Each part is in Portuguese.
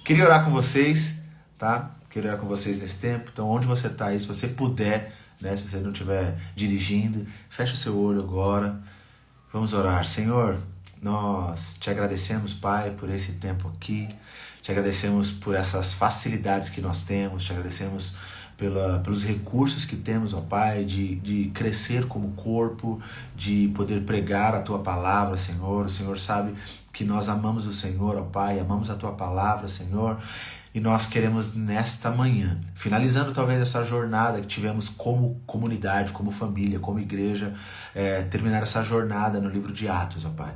Queria orar com vocês, tá? Queria orar com vocês nesse tempo. Então, onde você está aí, se você puder, né? Se você não estiver dirigindo, fecha o seu olho agora. Vamos orar. Senhor, nós te agradecemos, Pai, por esse tempo aqui. Te agradecemos por essas facilidades que nós temos. Te agradecemos pelos recursos que temos, ó Pai, de crescer como corpo, de poder pregar a Tua palavra, Senhor. O Senhor sabe que nós amamos o Senhor, ó Pai, amamos a Tua palavra, Senhor. E nós queremos nesta manhã, finalizando talvez essa jornada que tivemos como comunidade, como família, como igreja, terminar essa jornada no livro de Atos, ó Pai.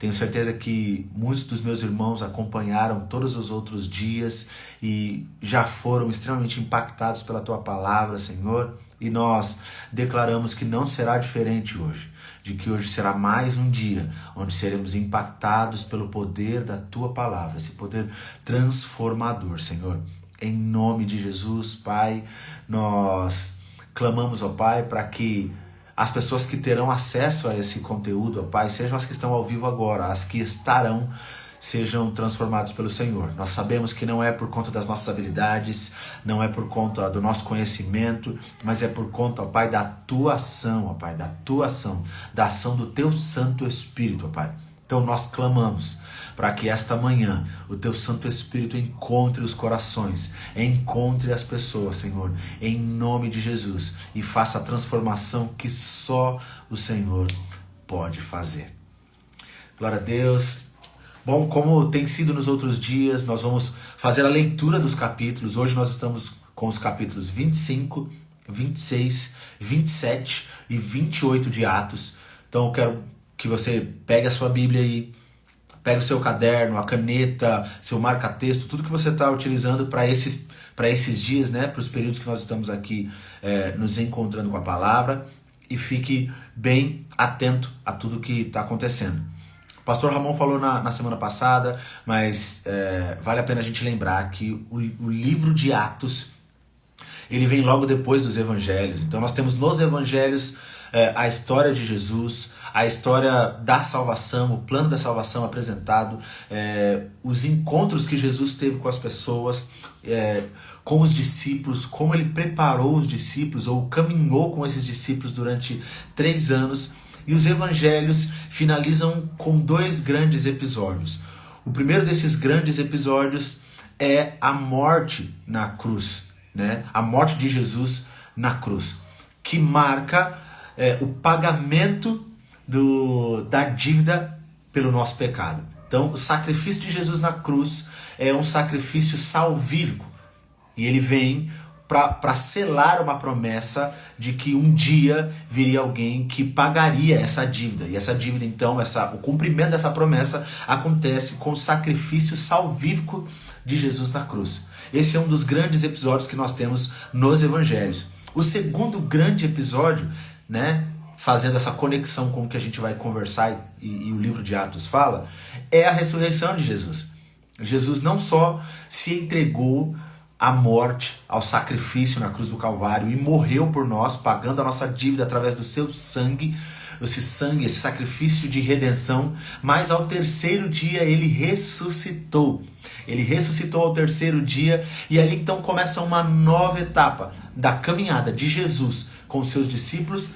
Tenho certeza que muitos dos meus irmãos acompanharam todos os outros dias e já foram extremamente impactados pela Tua palavra, Senhor. E nós declaramos que não será diferente hoje. De que hoje será mais um dia onde seremos impactados pelo poder da Tua palavra, esse poder transformador, Senhor. Em nome de Jesus, Pai, nós clamamos, ó Pai, para que as pessoas que terão acesso a esse conteúdo, ó Pai, sejam as que estão ao vivo agora, as que estarão, sejam transformados pelo Senhor. Nós sabemos que não é por conta das nossas habilidades, não é por conta do nosso conhecimento, mas é por conta, ó Pai, da Tua ação, ó Pai, da Tua ação, da ação do Teu Santo Espírito, ó Pai. Então nós clamamos para que esta manhã o Teu Santo Espírito encontre os corações, encontre as pessoas, Senhor, em nome de Jesus, e faça a transformação que só o Senhor pode fazer. Glória a Deus. Bom, como tem sido nos outros dias, nós vamos fazer a leitura dos capítulos. Hoje nós estamos com os capítulos 25, 26, 27 e 28 de Atos. Então eu quero que você pegue a sua Bíblia e pegue o seu caderno, a caneta, seu marca-texto, tudo que você está utilizando para esses dias, né, para os períodos que nós estamos aqui nos encontrando com a palavra, e fique bem atento a tudo que está acontecendo. O pastor Ramon falou na semana passada, mas vale a pena a gente lembrar que o livro de Atos, ele vem logo depois dos evangelhos. Então nós temos nos evangelhos a história de Jesus, a história da salvação, o plano da salvação apresentado, os encontros que Jesus teve com as pessoas, com os discípulos, como ele preparou os discípulos ou caminhou com esses discípulos durante 3 anos. E os evangelhos finalizam com 2 grandes episódios. O primeiro desses grandes episódios é a morte na cruz, né? A morte de Jesus na cruz, que marca o pagamento da dívida pelo nosso pecado. Então, o sacrifício de Jesus na cruz é um sacrifício salvífico. E ele vem para selar uma promessa de que um dia viria alguém que pagaria essa dívida. E essa dívida, então, o cumprimento dessa promessa acontece com o sacrifício salvífico de Jesus na cruz. Esse é um dos grandes episódios que nós temos nos evangelhos. O segundo grande episódio, né, fazendo essa conexão com o que a gente vai conversar e o livro de Atos fala, é a ressurreição de Jesus. Jesus não só se entregou à morte, ao sacrifício na cruz do Calvário e morreu por nós, pagando a nossa dívida através do seu sangue, esse sacrifício de redenção, mas ao terceiro dia ele ressuscitou. Ele ressuscitou ao terceiro dia e ali então começa uma nova etapa da caminhada de Jesus com os seus discípulos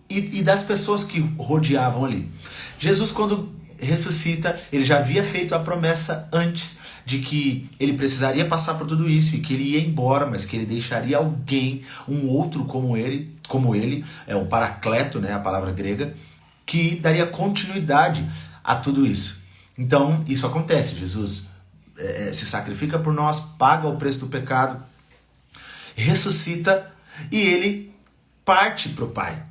e das pessoas que rodeavam ali. Jesus, quando ressuscita, ele já havia feito a promessa antes de que ele precisaria passar por tudo isso e que ele ia embora, mas que ele deixaria alguém, um outro como ele, é um paracleto, né, a palavra grega, que daria continuidade a tudo isso. Então, isso acontece. Jesus se sacrifica por nós, paga o preço do pecado, ressuscita e ele parte para o Pai.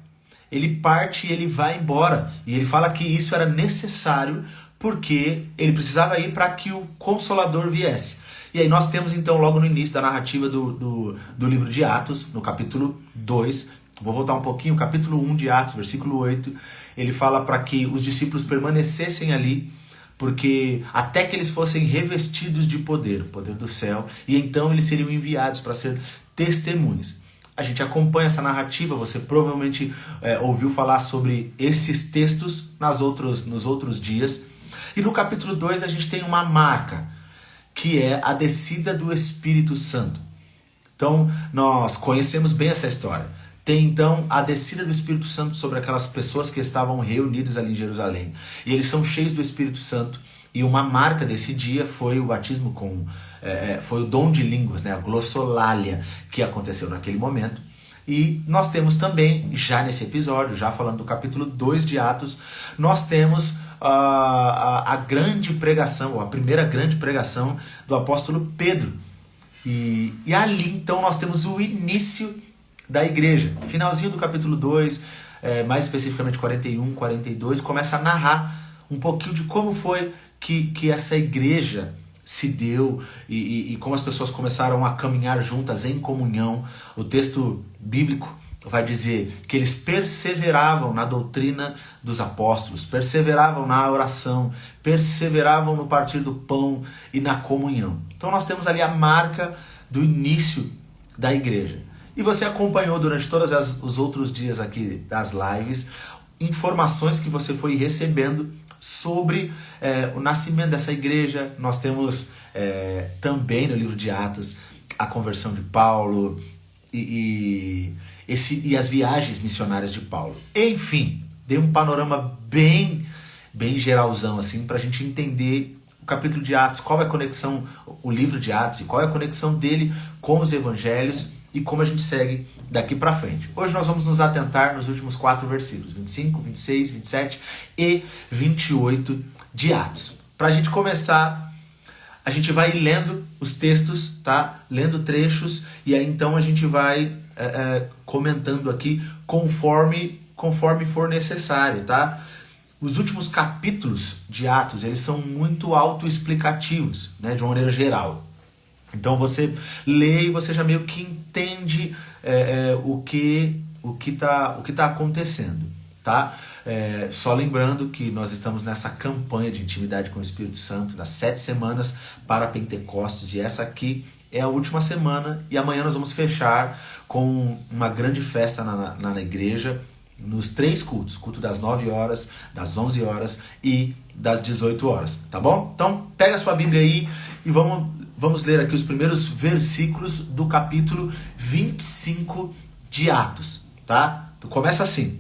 Ele parte e ele vai embora. E ele fala que isso era necessário porque ele precisava ir para que o Consolador viesse. E aí nós temos então logo no início da narrativa do livro de Atos, no capítulo 2, vou voltar um pouquinho, capítulo 1 de Atos, versículo 8, ele fala para que os discípulos permanecessem ali, porque até que eles fossem revestidos de poder, o poder do céu, e então eles seriam enviados para ser testemunhas. A gente acompanha essa narrativa, você provavelmente ouviu falar sobre esses textos nos outros dias. E no capítulo 2 a gente tem uma marca, que é a descida do Espírito Santo. Então, nós conhecemos bem essa história. Tem então a descida do Espírito Santo sobre aquelas pessoas que estavam reunidas ali em Jerusalém. E eles são cheios do Espírito Santo. E uma marca desse dia foi o batismo foi o dom de línguas, né? A glossolalia, que aconteceu naquele momento. E nós temos também, já nesse episódio, já falando do capítulo 2 de Atos, nós temos a grande pregação, ou a primeira grande pregação do apóstolo Pedro. E ali então nós temos o início da igreja. Finalzinho do capítulo 2, mais especificamente 41, 42, começa a narrar um pouquinho de como foi que essa igreja se deu e como as pessoas começaram a caminhar juntas em comunhão. O texto bíblico vai dizer que eles perseveravam na doutrina dos apóstolos, perseveravam na oração, perseveravam no partir do pão e na comunhão. Então nós temos ali a marca do início da igreja. E você acompanhou durante todos os outros dias aqui das lives, informações que você foi recebendo sobre o nascimento dessa igreja. Nós temos também no livro de Atos a conversão de Paulo e as viagens missionárias de Paulo. Enfim, dei um panorama bem geralzão assim, para a gente entender o capítulo de Atos, qual é a conexão, o livro de Atos, e qual é a conexão dele com os evangelhos e como a gente segue daqui para frente. Hoje nós vamos nos atentar nos últimos 4 versículos, 25, 26, 27 e 28 de Atos. Para a gente começar, a gente vai lendo os textos, tá? Lendo trechos, e aí então a gente vai comentando aqui conforme for necessário, tá? Os últimos capítulos de Atos, eles são muito autoexplicativos, né, de uma maneira geral. Então você lê e você já meio que entende o que tá acontecendo, tá? Só lembrando que nós estamos nessa campanha de intimidade com o Espírito Santo, das 7 semanas para Pentecostes, e essa aqui é a última semana, e amanhã nós vamos fechar com uma grande festa na igreja, nos 3 cultos, culto das 9 horas, das 11 horas e das 18 horas, tá bom? Então pega a sua Bíblia aí e vamos ler aqui os primeiros versículos do capítulo 25 de Atos, tá? Então, começa assim: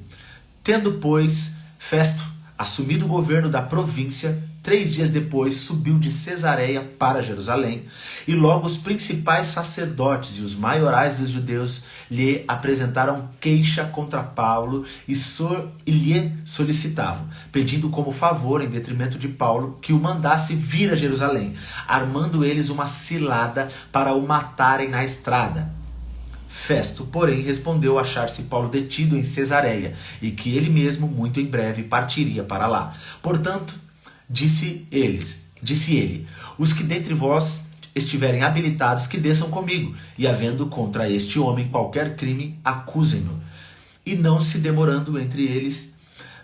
tendo, pois, Festo assumido o governo da província, 3 dias depois subiu de Cesareia para Jerusalém, e logo os principais sacerdotes e os maiorais dos judeus lhe apresentaram queixa contra Paulo e lhe solicitavam, pedindo como favor, em detrimento de Paulo, que o mandasse vir a Jerusalém, armando eles uma cilada para o matarem na estrada. Festo, porém, respondeu achar-se Paulo detido em Cesareia, e que ele mesmo, muito em breve, partiria para lá. Portanto, disse ele: os que dentre vós estiverem habilitados, que desçam comigo, e havendo contra este homem qualquer crime, acusem-no. E não se demorando entre eles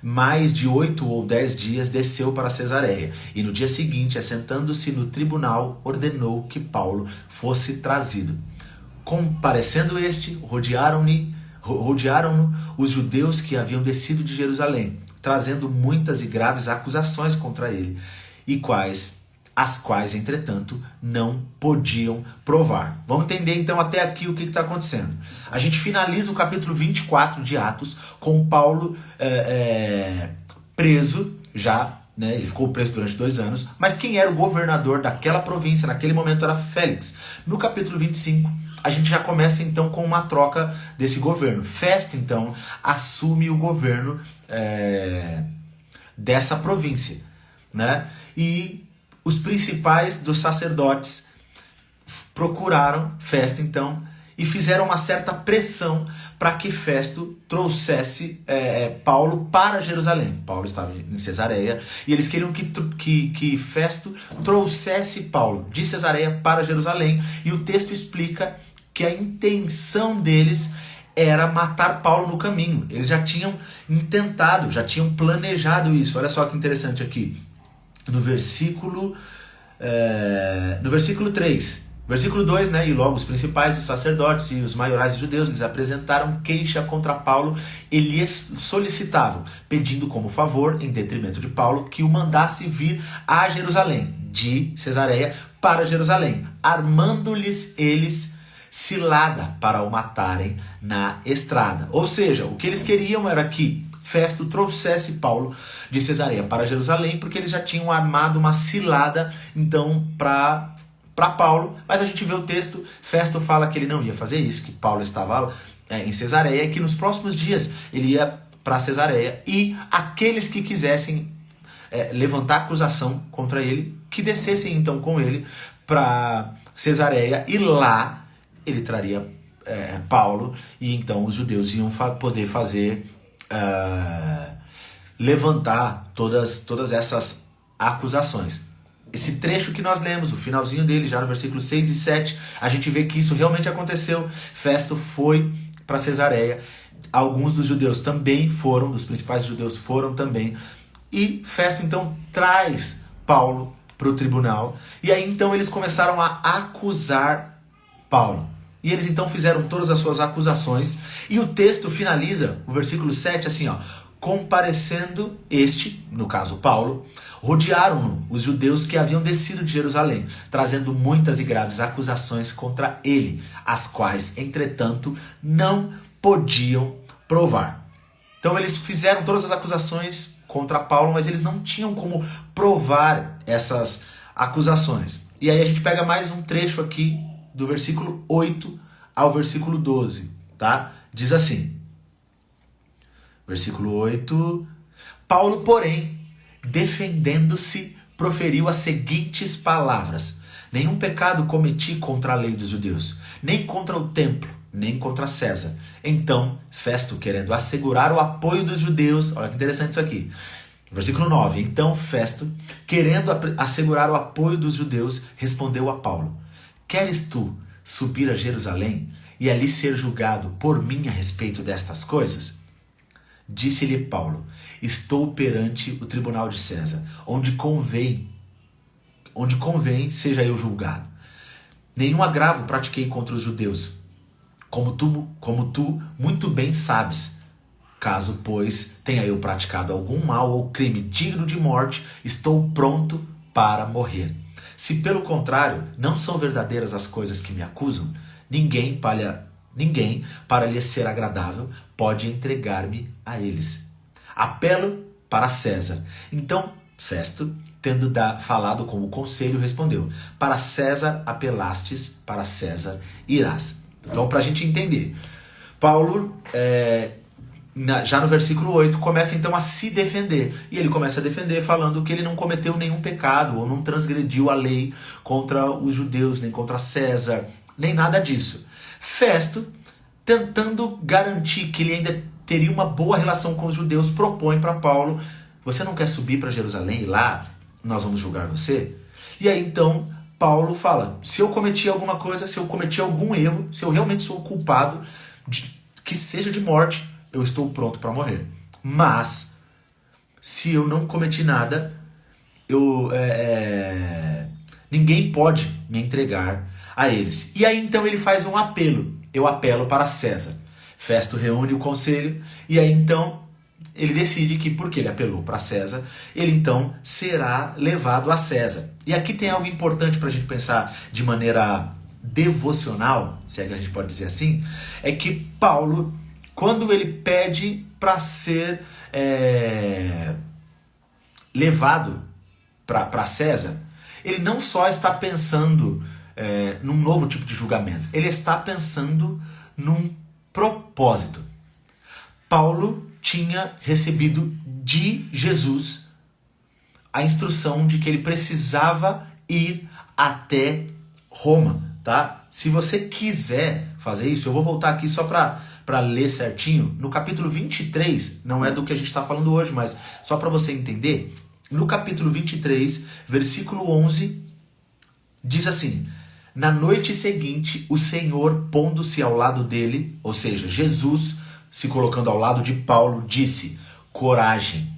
mais de 8 ou 10 dias, desceu para Cesareia, e no dia seguinte, assentando-se no tribunal, ordenou que Paulo fosse trazido. Comparecendo este, rodearam-no os judeus que haviam descido de Jerusalém, trazendo muitas e graves acusações contra ele, as quais, entretanto, não podiam provar. Vamos entender então até aqui o que está acontecendo. A gente finaliza o capítulo 24 de Atos com Paulo preso já, né? Ele ficou preso durante 2 anos, mas quem era o governador daquela província naquele momento era Félix. No capítulo 25, a gente já começa então com uma troca desse governo. Festo então assume o governo dessa província, né? E os principais dos sacerdotes procuraram Festo então e fizeram uma certa pressão para que Festo trouxesse Paulo para Jerusalém. Paulo estava em Cesareia e eles queriam que Festo trouxesse Paulo de Cesareia para Jerusalém, e o texto explica que a intenção deles era matar Paulo no caminho. Eles já tinham intentado, já tinham planejado isso. Olha só que interessante aqui. No versículo 3. Versículo 2, né? E logo os principais dos sacerdotes e os maiorais dos judeus lhes apresentaram queixa contra Paulo e lhes solicitavam, pedindo como favor, em detrimento de Paulo, que o mandasse vir a Jerusalém. de Cesareia para Jerusalém, armando-lhes eles cilada para o matarem na estrada. Ou seja, o que eles queriam era que Festo trouxesse Paulo de Cesareia para Jerusalém, porque eles já tinham armado uma cilada, então, para Paulo. Mas a gente vê o texto, Festo fala que ele não ia fazer isso, que Paulo estava em Cesareia, que nos próximos dias ele ia para Cesareia, e aqueles que quisessem levantar acusação contra ele, que descessem então com ele para Cesareia, e lá ele traria Paulo, e então os judeus iam poder fazer levantar todas essas acusações. Esse trecho que nós lemos, o finalzinho dele, já no versículo 6 e 7, a gente vê que isso realmente aconteceu. Festo foi para Cesareia, alguns dos judeus também foram, dos principais judeus foram também, e Festo então traz Paulo para o tribunal, e aí então eles começaram a acusar Paulo. E eles então fizeram todas as suas acusações, e o texto finaliza, o versículo 7, assim, ó: comparecendo este, no caso Paulo, rodearam-no os judeus que haviam descido de Jerusalém, trazendo muitas e graves acusações contra ele, as quais, entretanto, não podiam provar. Então eles fizeram todas as acusações contra Paulo, mas eles não tinham como provar essas acusações. E aí a gente pega mais um trecho aqui, do versículo 8 ao versículo 12, tá? Diz assim, versículo 8: Paulo, porém, defendendo-se, proferiu as seguintes palavras: nenhum pecado cometi contra a lei dos judeus, nem contra o templo, nem contra César. Então, Festo, querendo assegurar o apoio dos judeus, olha que interessante isso aqui, versículo 9, então Festo, querendo assegurar o apoio dos judeus, respondeu a Paulo: queres tu subir a Jerusalém e ali ser julgado por mim a respeito destas coisas? Disse-lhe Paulo: estou perante o tribunal de César, onde convém seja eu julgado. Nenhum agravo pratiquei contra os judeus, como tu muito bem sabes. Caso, pois, tenha eu praticado algum mal ou crime digno de morte, estou pronto para morrer. Se pelo contrário não são verdadeiras as coisas que me acusam, ninguém, para lhe ser agradável, pode entregar-me a eles. Apelo para César. Então Festo, tendo falado com o conselho, respondeu: para César apelastes, para César irás. Então, para a gente entender, Paulo, já no versículo 8, começa então a se defender. E ele começa a defender falando que ele não cometeu nenhum pecado, ou não transgrediu a lei contra os judeus, nem contra César, nem nada disso. Festo, tentando garantir que ele ainda teria uma boa relação com os judeus, propõe para Paulo: você não quer subir para Jerusalém e lá nós vamos julgar você? E aí então Paulo fala: se eu cometi alguma coisa, se eu cometi algum erro, se eu realmente sou culpado, que seja de morte, eu estou pronto para morrer. Mas se eu não cometi nada, ninguém pode me entregar a eles. E aí então ele faz um apelo: eu apelo para César. Festo reúne o conselho, e aí então ele decide que, porque ele apelou para César, ele então será levado a César. E aqui tem algo importante para a gente pensar de maneira devocional, se é que a gente pode dizer assim, é que Paulo, quando ele pede para ser levado para César, ele não só está pensando num novo tipo de julgamento, ele está pensando num propósito. Paulo tinha recebido de Jesus a instrução de que ele precisava ir até Roma, tá? Se você quiser fazer isso, eu vou voltar aqui só para ler certinho. No capítulo 23, não é do que a gente está falando hoje, mas só para você entender, no capítulo 23, versículo 11, diz assim: na noite seguinte, o Senhor, pondo-se ao lado dele, ou seja, Jesus se colocando ao lado de Paulo, disse: coragem,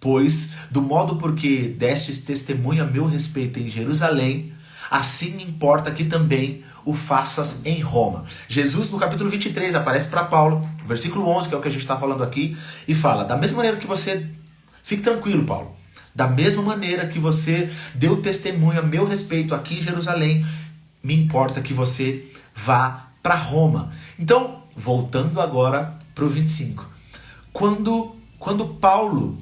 pois do modo porque destes testemunho a meu respeito em Jerusalém, assim importa que também o faças em Roma. Jesus, no capítulo 23, aparece para Paulo, versículo 11, que é o que a gente está falando aqui, e fala: da mesma maneira que você... Fique tranquilo, Paulo. Da mesma maneira que você deu testemunho a meu respeito aqui em Jerusalém, me importa que você vá para Roma. Então, voltando agora para o 25. Quando Paulo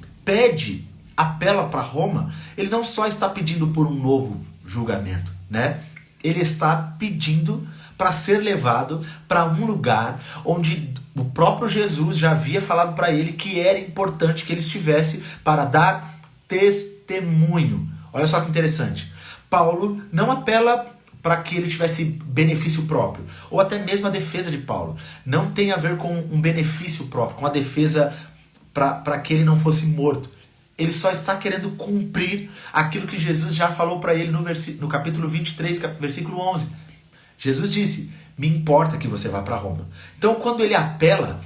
apela para Roma, ele não só está pedindo por um novo julgamento, né? Ele está pedindo para ser levado para um lugar onde o próprio Jesus já havia falado para ele que era importante que ele estivesse para dar testemunho. Olha só que interessante. Paulo não apela para que ele tivesse benefício próprio, ou até mesmo a defesa de Paulo. Não tem a ver com um benefício próprio, com a defesa para que ele não fosse morto. Ele só está querendo cumprir aquilo que Jesus já falou para ele no capítulo 23, versículo 11. Jesus disse, me importa que você vá para Roma. Então, quando ele apela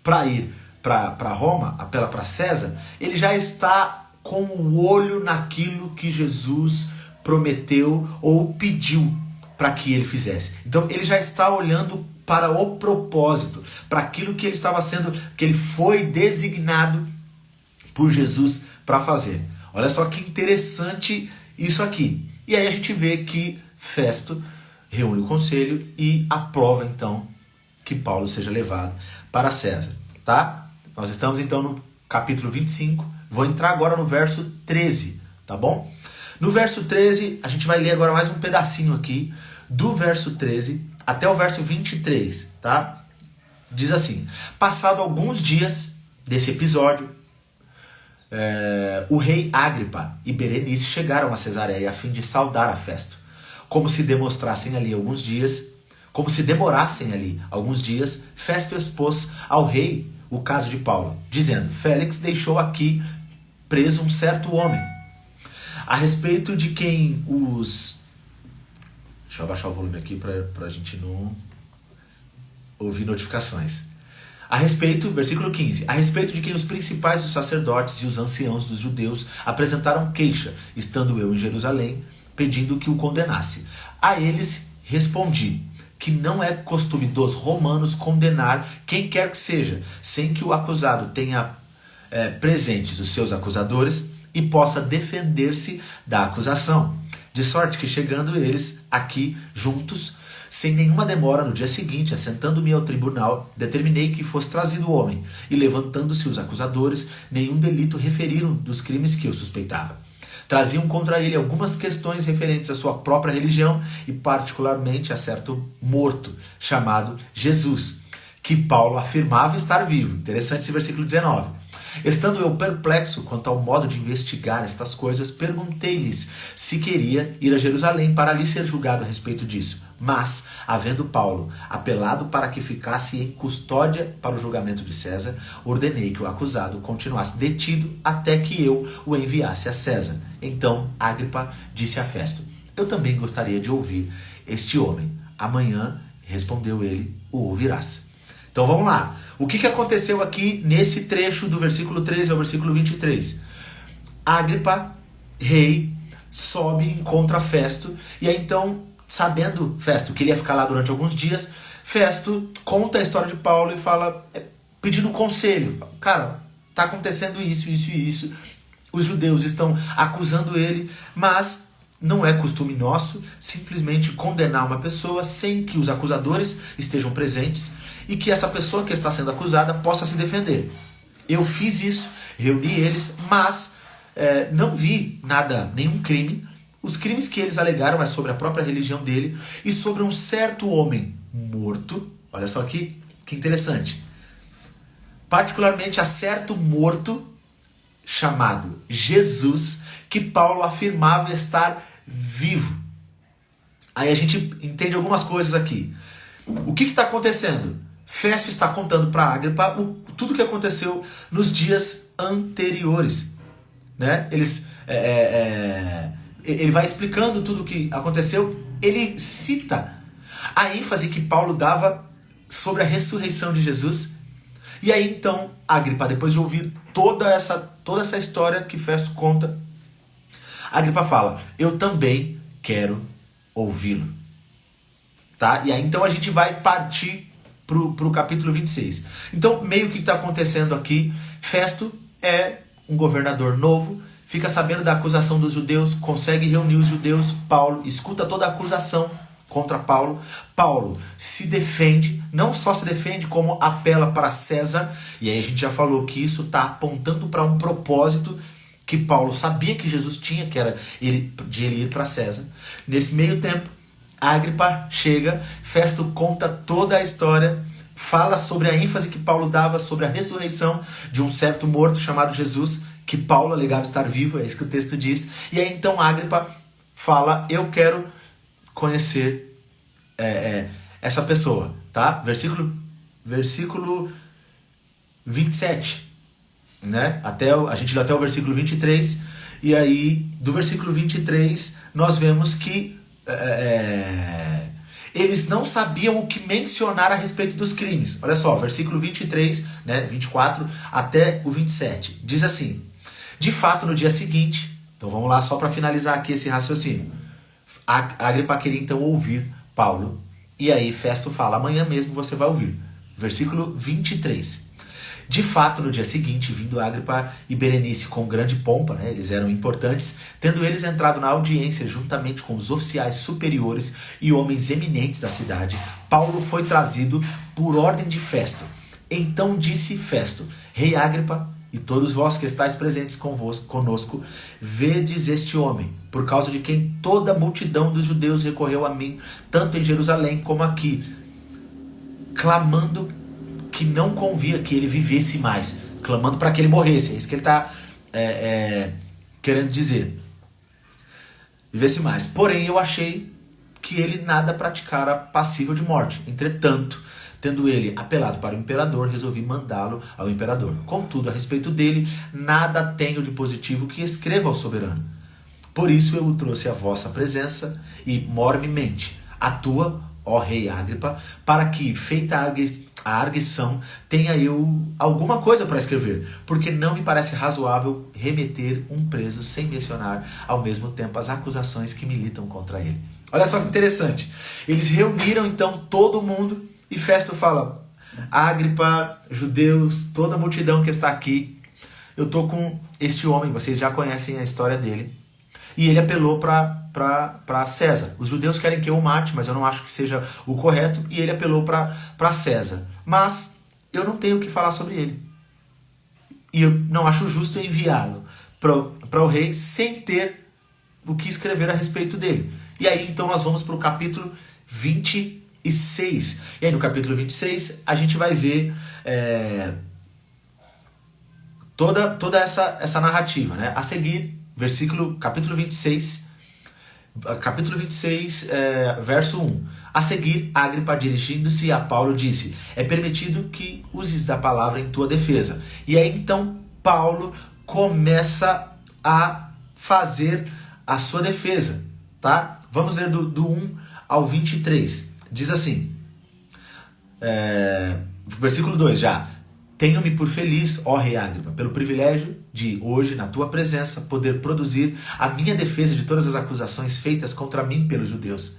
para ir para Roma, apela para César, ele já está com o olho naquilo que Jesus prometeu ou pediu para que ele fizesse. Então, ele já está olhando para o propósito, para aquilo que ele estava sendo, que ele foi designado por Jesus para fazer. Olha só que interessante isso aqui. E aí a gente vê que Festo reúne o conselho e aprova então que Paulo seja levado para César, tá? Nós estamos então no capítulo 25, vou entrar agora no verso 13, tá bom? No verso 13, a gente vai ler agora mais um pedacinho aqui, do verso 13 até o verso 23, tá? Diz assim, passado alguns dias desse episódio, o rei Agripa e Berenice chegaram a Cesareia a fim de saudar a Festo. Como se demorassem ali alguns dias, Festo expôs ao rei o caso de Paulo, dizendo, Félix deixou aqui preso um certo homem, a respeito de quem os... Deixa eu abaixar o volume aqui para a gente não ouvir notificações. Versículo 15, a respeito de quem os principais dos sacerdotes e os anciãos dos judeus apresentaram queixa, estando eu em Jerusalém, pedindo que o condenasse. A eles respondi que não é costume dos romanos condenar quem quer que seja, sem que o acusado tenha presentes os seus acusadores e possa defender-se da acusação. De sorte que chegando eles aqui juntos, sem nenhuma demora, no dia seguinte, assentando-me ao tribunal, determinei que fosse trazido o homem, e levantando-se os acusadores, nenhum delito referiram dos crimes que eu suspeitava. Traziam contra ele algumas questões referentes à sua própria religião e particularmente a certo morto, chamado Jesus, que Paulo afirmava estar vivo. Interessante esse versículo 19. Estando eu perplexo quanto ao modo de investigar estas coisas, perguntei-lhes se queria ir a Jerusalém para ali ser julgado a respeito disso. Mas, havendo Paulo apelado para que ficasse em custódia para o julgamento de César, ordenei que o acusado continuasse detido até que eu o enviasse a César. Então Agripa disse a Festo, eu também gostaria de ouvir este homem. Amanhã, respondeu ele, o ouvirás. Então vamos lá. O que aconteceu aqui nesse trecho do versículo 13 ao versículo 23? Agripa, rei, sobe e encontra Festo. E aí então, sabendo Festo que ele ia ficar lá durante alguns dias, Festo conta a história de Paulo e fala, pedindo conselho. Cara, tá acontecendo isso, isso e isso. Os judeus estão acusando ele, mas não é costume nosso simplesmente condenar uma pessoa sem que os acusadores estejam presentes e que essa pessoa que está sendo acusada possa se defender. Eu fiz isso, reuni eles, mas não vi nada, nenhum crime. Os crimes que eles alegaram é sobre a própria religião dele e sobre um certo homem morto. Olha só que interessante. Particularmente a certo morto chamado Jesus, que Paulo afirmava estar vivo. Aí a gente entende algumas coisas aqui. O que está acontecendo? Festo está contando para Agripa tudo o que aconteceu nos dias anteriores, né? Ele vai explicando tudo o que aconteceu. Ele cita a ênfase que Paulo dava sobre a ressurreição de Jesus. E aí então Agripa, depois de ouvir toda essa história que Festo conta, Agripa fala, eu também quero ouvi-lo. Tá? E aí então a gente vai partir pro capítulo 26. Então, meio que está acontecendo aqui, Festo é um governador novo, fica sabendo da acusação dos judeus, consegue reunir os judeus, Paulo escuta toda a acusação contra Paulo. Paulo se defende, não só se defende, como apela para César, e aí a gente já falou que isso está apontando para um propósito que Paulo sabia que Jesus tinha, que era de ele ir para César. Nesse meio tempo, Agripa chega, Festo conta toda a história, fala sobre a ênfase que Paulo dava sobre a ressurreição de um certo morto chamado Jesus, que Paulo alegava estar vivo, é isso que o texto diz. E aí então Agripa fala, eu quero conhecer essa pessoa, tá? Versículo 27, né? A gente lê até o versículo 23, e aí do versículo 23 nós vemos que eles não sabiam o que mencionar a respeito dos crimes. Olha só, versículo 23, né, 24 até o 27. Diz assim: de fato, no dia seguinte, então vamos lá só para finalizar aqui esse raciocínio. Agripa queria então ouvir Paulo, e aí Festo fala, amanhã mesmo você vai ouvir. Versículo 23. De fato, no dia seguinte, vindo Agripa e Berenice com grande pompa, né, eles eram importantes, tendo eles entrado na audiência juntamente com os oficiais superiores e homens eminentes da cidade, Paulo foi trazido por ordem de Festo. Então disse Festo, rei Agripa, e todos vós que estáis presentes conosco, vedes este homem, por causa de quem toda a multidão dos judeus recorreu a mim, tanto em Jerusalém como aqui, clamando que não convia que ele vivesse mais, clamando para que ele morresse. É isso que ele está querendo dizer. Vivesse mais. Porém, eu achei que ele nada praticara passível de morte. Entretanto, tendo ele apelado para o imperador, resolvi mandá-lo ao imperador. Contudo, a respeito dele, nada tenho de positivo que escreva ao soberano. Por isso eu o trouxe à vossa presença e mormemente atua, ó rei Agripa, para que, feita a arguição, tenha eu alguma coisa para escrever, porque não me parece razoável remeter um preso sem mencionar ao mesmo tempo as acusações que militam contra ele. Olha só que interessante. Eles reuniram então todo mundo e Festo fala, Agripa, judeus, toda a multidão que está aqui, eu estou com este homem, vocês já conhecem a história dele, e ele apelou para César. Os judeus querem que eu o mate, mas eu não acho que seja o correto, e ele apelou para César. Mas eu não tenho o que falar sobre ele. E eu não acho justo enviá-lo para o rei sem ter o que escrever a respeito dele. E aí então nós vamos para o capítulo 26. E aí no capítulo 26 a gente vai ver toda essa narrativa, né? A seguir, capítulo 26, verso 1. A seguir, Agripa, dirigindo-se a Paulo, disse, é permitido que uses da palavra em tua defesa. E aí então Paulo começa a fazer a sua defesa, tá? Vamos ler do 1 ao 23. Diz assim, versículo 2 já. Tenho-me por feliz, ó rei Agripa, pelo privilégio de, hoje, na tua presença, poder produzir a minha defesa de todas as acusações feitas contra mim pelos judeus.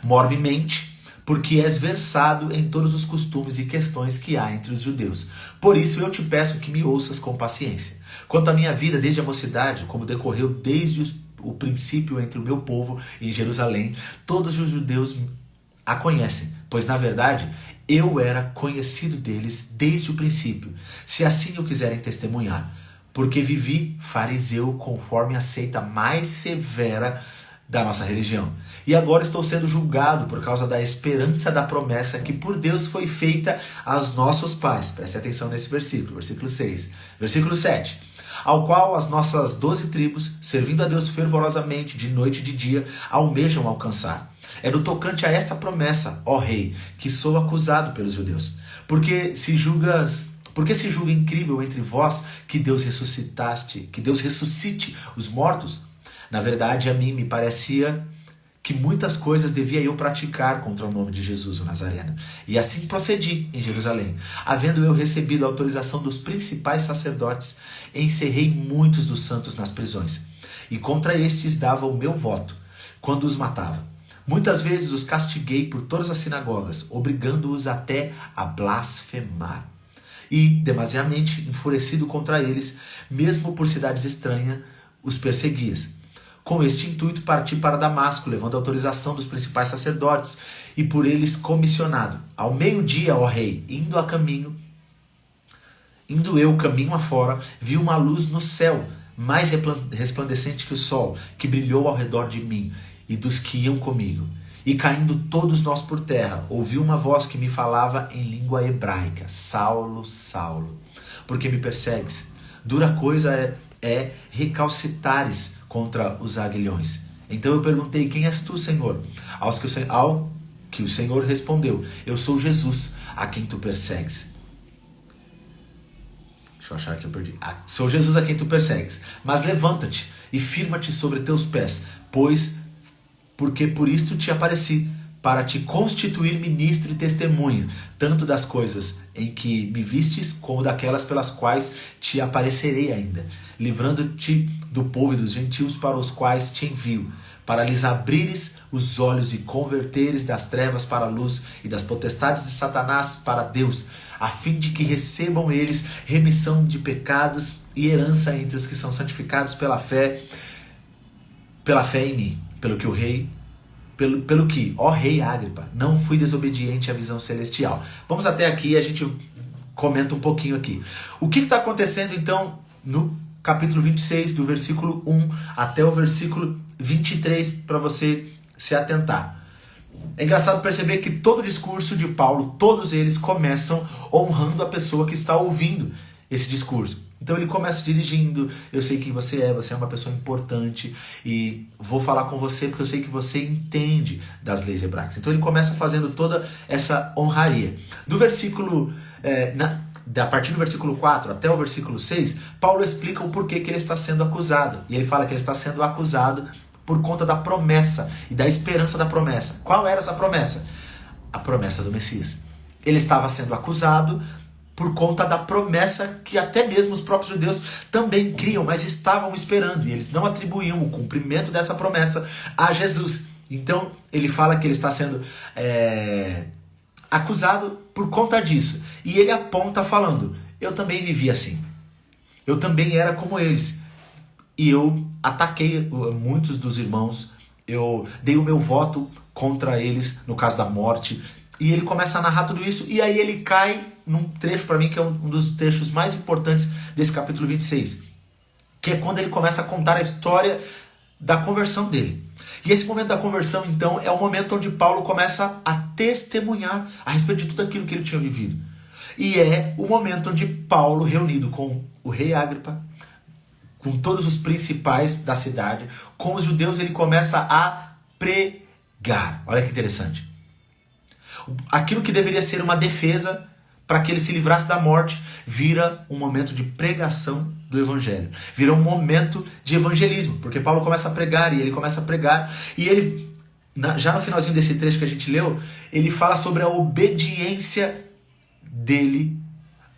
Mormemente, porque és versado em todos os costumes e questões que há entre os judeus. Por isso eu te peço que me ouças com paciência. Quanto à minha vida desde a mocidade, como decorreu desde o princípio entre o meu povo em Jerusalém, todos os judeus a conhecem, pois na verdade eu era conhecido deles desde o princípio, se assim o quiserem testemunhar, porque vivi fariseu conforme a seita mais severa da nossa religião. E agora estou sendo julgado por causa da esperança da promessa que por Deus foi feita aos nossos pais. Preste atenção nesse versículo 6. Versículo 7. Ao qual as nossas 12 tribos, servindo a Deus fervorosamente de noite e de dia, almejam alcançar. É no tocante a esta promessa, ó rei, que sou acusado pelos judeus. Porque se julga incrível entre vós que Deus ressuscite os mortos? Na verdade, a mim me parecia que muitas coisas devia eu praticar contra o nome de Jesus, o Nazareno. E assim procedi em Jerusalém. Havendo eu recebido a autorização dos principais sacerdotes, encerrei muitos dos santos nas prisões. E contra estes dava o meu voto, quando os matava. Muitas vezes os castiguei por todas as sinagogas, obrigando-os até a blasfemar. E, demasiadamente enfurecido contra eles, mesmo por cidades estranhas, os perseguias. Com este intuito parti para Damasco, levando a autorização dos principais sacerdotes, e por eles comissionado. Ao meio-dia, ó rei, indo eu caminho afora, vi uma luz no céu, mais resplandecente que o sol, que brilhou ao redor de mim e dos que iam comigo. E caindo todos nós por terra, ouvi uma voz que me falava em língua hebraica: Saulo, Saulo, por que me persegues? Dura coisa é recalcitares contra os aguilhões. Então eu perguntei: quem és tu, Senhor? Ao que o Senhor respondeu: eu sou Jesus, a quem tu persegues. Deixa eu achar que eu perdi. Sou Jesus a quem tu persegues. Mas levanta-te e firma-te sobre teus pés, porque por isto te apareci, para te constituir ministro e testemunha, tanto das coisas em que me vistes, como daquelas pelas quais te aparecerei ainda, livrando-te do povo e dos gentios para os quais te envio, para lhes abrires os olhos e converteres das trevas para a luz e das potestades de Satanás para Deus, a fim de que recebam eles remissão de pecados e herança entre os que são santificados pela fé em mim. Pelo que, ó rei Agripa, não fui desobediente à visão celestial. Vamos até aqui e a gente comenta um pouquinho aqui. O que está acontecendo então no capítulo 26, do versículo 1 até o versículo 23, para você se atentar. É engraçado perceber que todo o discurso de Paulo, todos eles começam honrando a pessoa que está ouvindo esse discurso. Então ele começa dirigindo: eu sei quem você é uma pessoa importante e vou falar com você porque eu sei que você entende das leis hebraicas. Então ele começa fazendo toda essa honraria. Do versículo, a partir do versículo 4 até o versículo 6, Paulo explica o porquê que ele está sendo acusado. E ele fala que ele está sendo acusado por conta da promessa e da esperança da promessa. Qual era essa promessa? A promessa do Messias. Ele estava sendo acusado por conta da promessa que até mesmo os próprios judeus também criam, mas estavam esperando, e eles não atribuíam o cumprimento dessa promessa a Jesus. Então ele fala que ele está sendo acusado por conta disso. E ele aponta falando: eu também vivi assim. Eu também era como eles. E eu ataquei muitos dos irmãos. Eu dei o meu voto contra eles no caso da morte. E ele começa a narrar tudo isso. E aí ele cai num trecho, para mim, que é um dos trechos mais importantes desse capítulo 26. Que é quando ele começa a contar a história da conversão dele. E esse momento da conversão, então, é o momento onde Paulo começa a testemunhar a respeito de tudo aquilo que ele tinha vivido. E é o momento onde Paulo, reunido com o rei Agripa, com todos os principais da cidade, com os judeus, ele começa a pregar. Olha que interessante. Aquilo que deveria ser uma defesa para que ele se livrasse da morte, vira um momento de pregação do evangelho. Vira um momento de evangelismo, porque Paulo começa a pregar, e ele começa a pregar, e ele, já no finalzinho desse trecho que a gente leu, ele fala sobre a obediência dele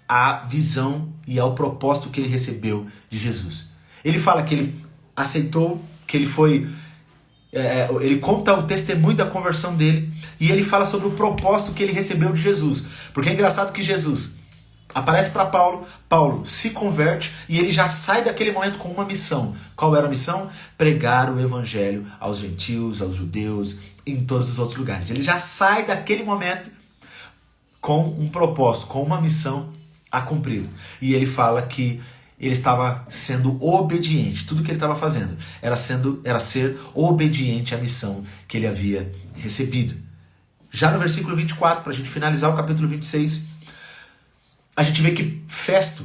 à visão e ao propósito que ele recebeu de Jesus. Ele fala que ele aceitou, que ele foi... ele conta o testemunho da conversão dele, e ele fala sobre o propósito que ele recebeu de Jesus. Porque é engraçado que Jesus aparece para Paulo, Paulo se converte e ele já sai daquele momento com uma missão. Qual era a missão? Pregar o evangelho aos gentios, aos judeus, em todos os outros lugares. Ele já sai daquele momento com um propósito, com uma missão a cumprir. E ele fala que ele estava sendo obediente. Tudo que ele estava fazendo era ser obediente à missão que ele havia recebido. Já no versículo 24, para a gente finalizar o capítulo 26, a gente vê que Festo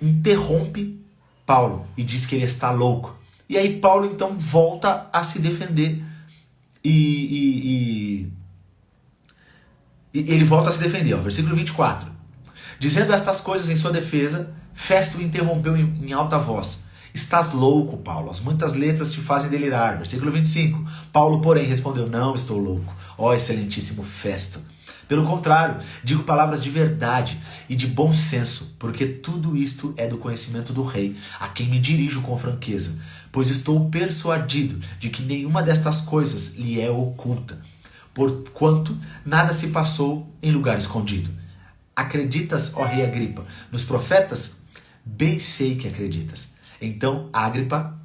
interrompe Paulo e diz que ele está louco. E aí Paulo então volta a se defender. E ele volta a se defender. Versículo 24. Dizendo estas coisas em sua defesa, Festo o interrompeu em alta voz. Estás louco, Paulo, as muitas letras te fazem delirar. Versículo 25. Paulo, porém, respondeu: não estou louco, ó excelentíssimo Festo. Pelo contrário, digo palavras de verdade e de bom senso, porque tudo isto é do conhecimento do rei, a quem me dirijo com franqueza, pois estou persuadido de que nenhuma destas coisas lhe é oculta, porquanto nada se passou em lugar escondido. Acreditas, ó rei Agripa, nos profetas? Bem sei que acreditas. Então Agripa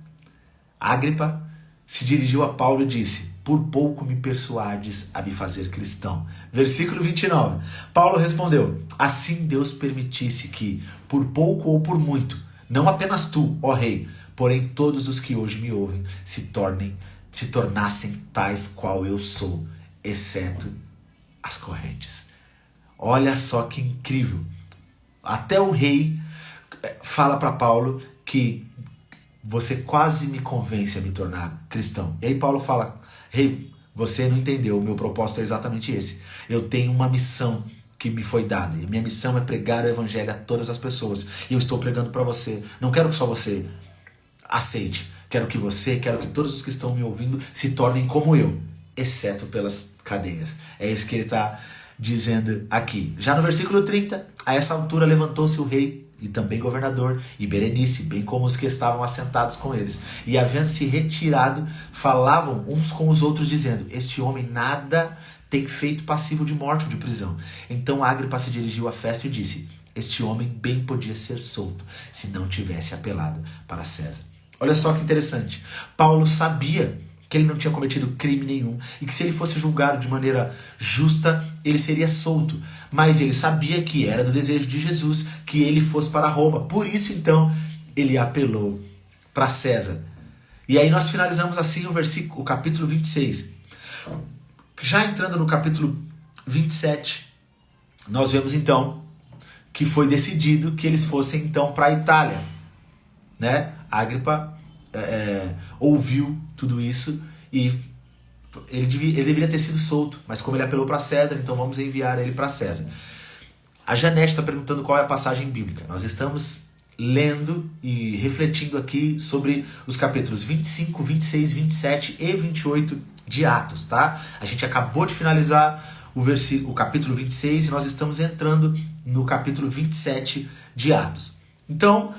Agripa se dirigiu a Paulo e disse: por pouco me persuades a me fazer cristão. Versículo 29. Paulo respondeu: assim Deus permitisse que, por pouco ou por muito, não apenas tu, ó rei, porém todos os que hoje me ouvem, se tornassem tais qual eu sou, exceto as correntes. Olha só que incrível. Até o rei fala para Paulo que você quase me convence a me tornar cristão. E aí Paulo fala: rei, você não entendeu, o meu propósito é exatamente esse. Eu tenho uma missão que me foi dada. E minha missão é pregar o evangelho a todas as pessoas. E eu estou pregando para você. Não quero que só você aceite. Quero que todos os que estão me ouvindo se tornem como eu, exceto pelas cadeias. É isso que ele está dizendo aqui. Já no versículo 30, a essa altura levantou-se o rei e também governador, e Berenice, bem como os que estavam assentados com eles. E havendo-se retirado, falavam uns com os outros, dizendo: este homem nada tem feito passivo de morte ou de prisão. Então Agripa se dirigiu a Festo e disse: este homem bem podia ser solto, se não tivesse apelado para César. Olha só que interessante. Paulo sabia que ele não tinha cometido crime nenhum e que se ele fosse julgado de maneira justa, ele seria solto. Mas ele sabia que era do desejo de Jesus que ele fosse para Roma. Por isso, então, ele apelou para César. E aí nós finalizamos assim o capítulo 26. Já entrando no capítulo 27, nós vemos então que foi decidido que eles fossem então para a Itália, né? Agripa ouviu tudo isso e ele deveria ter sido solto, mas como ele apelou para César, então vamos enviar ele para César. A Janete está perguntando qual é a passagem bíblica. Nós estamos lendo e refletindo aqui sobre os capítulos 25, 26, 27 e 28 de Atos, tá? A gente acabou de finalizar o capítulo 26 e nós estamos entrando no capítulo 27 de Atos. Então,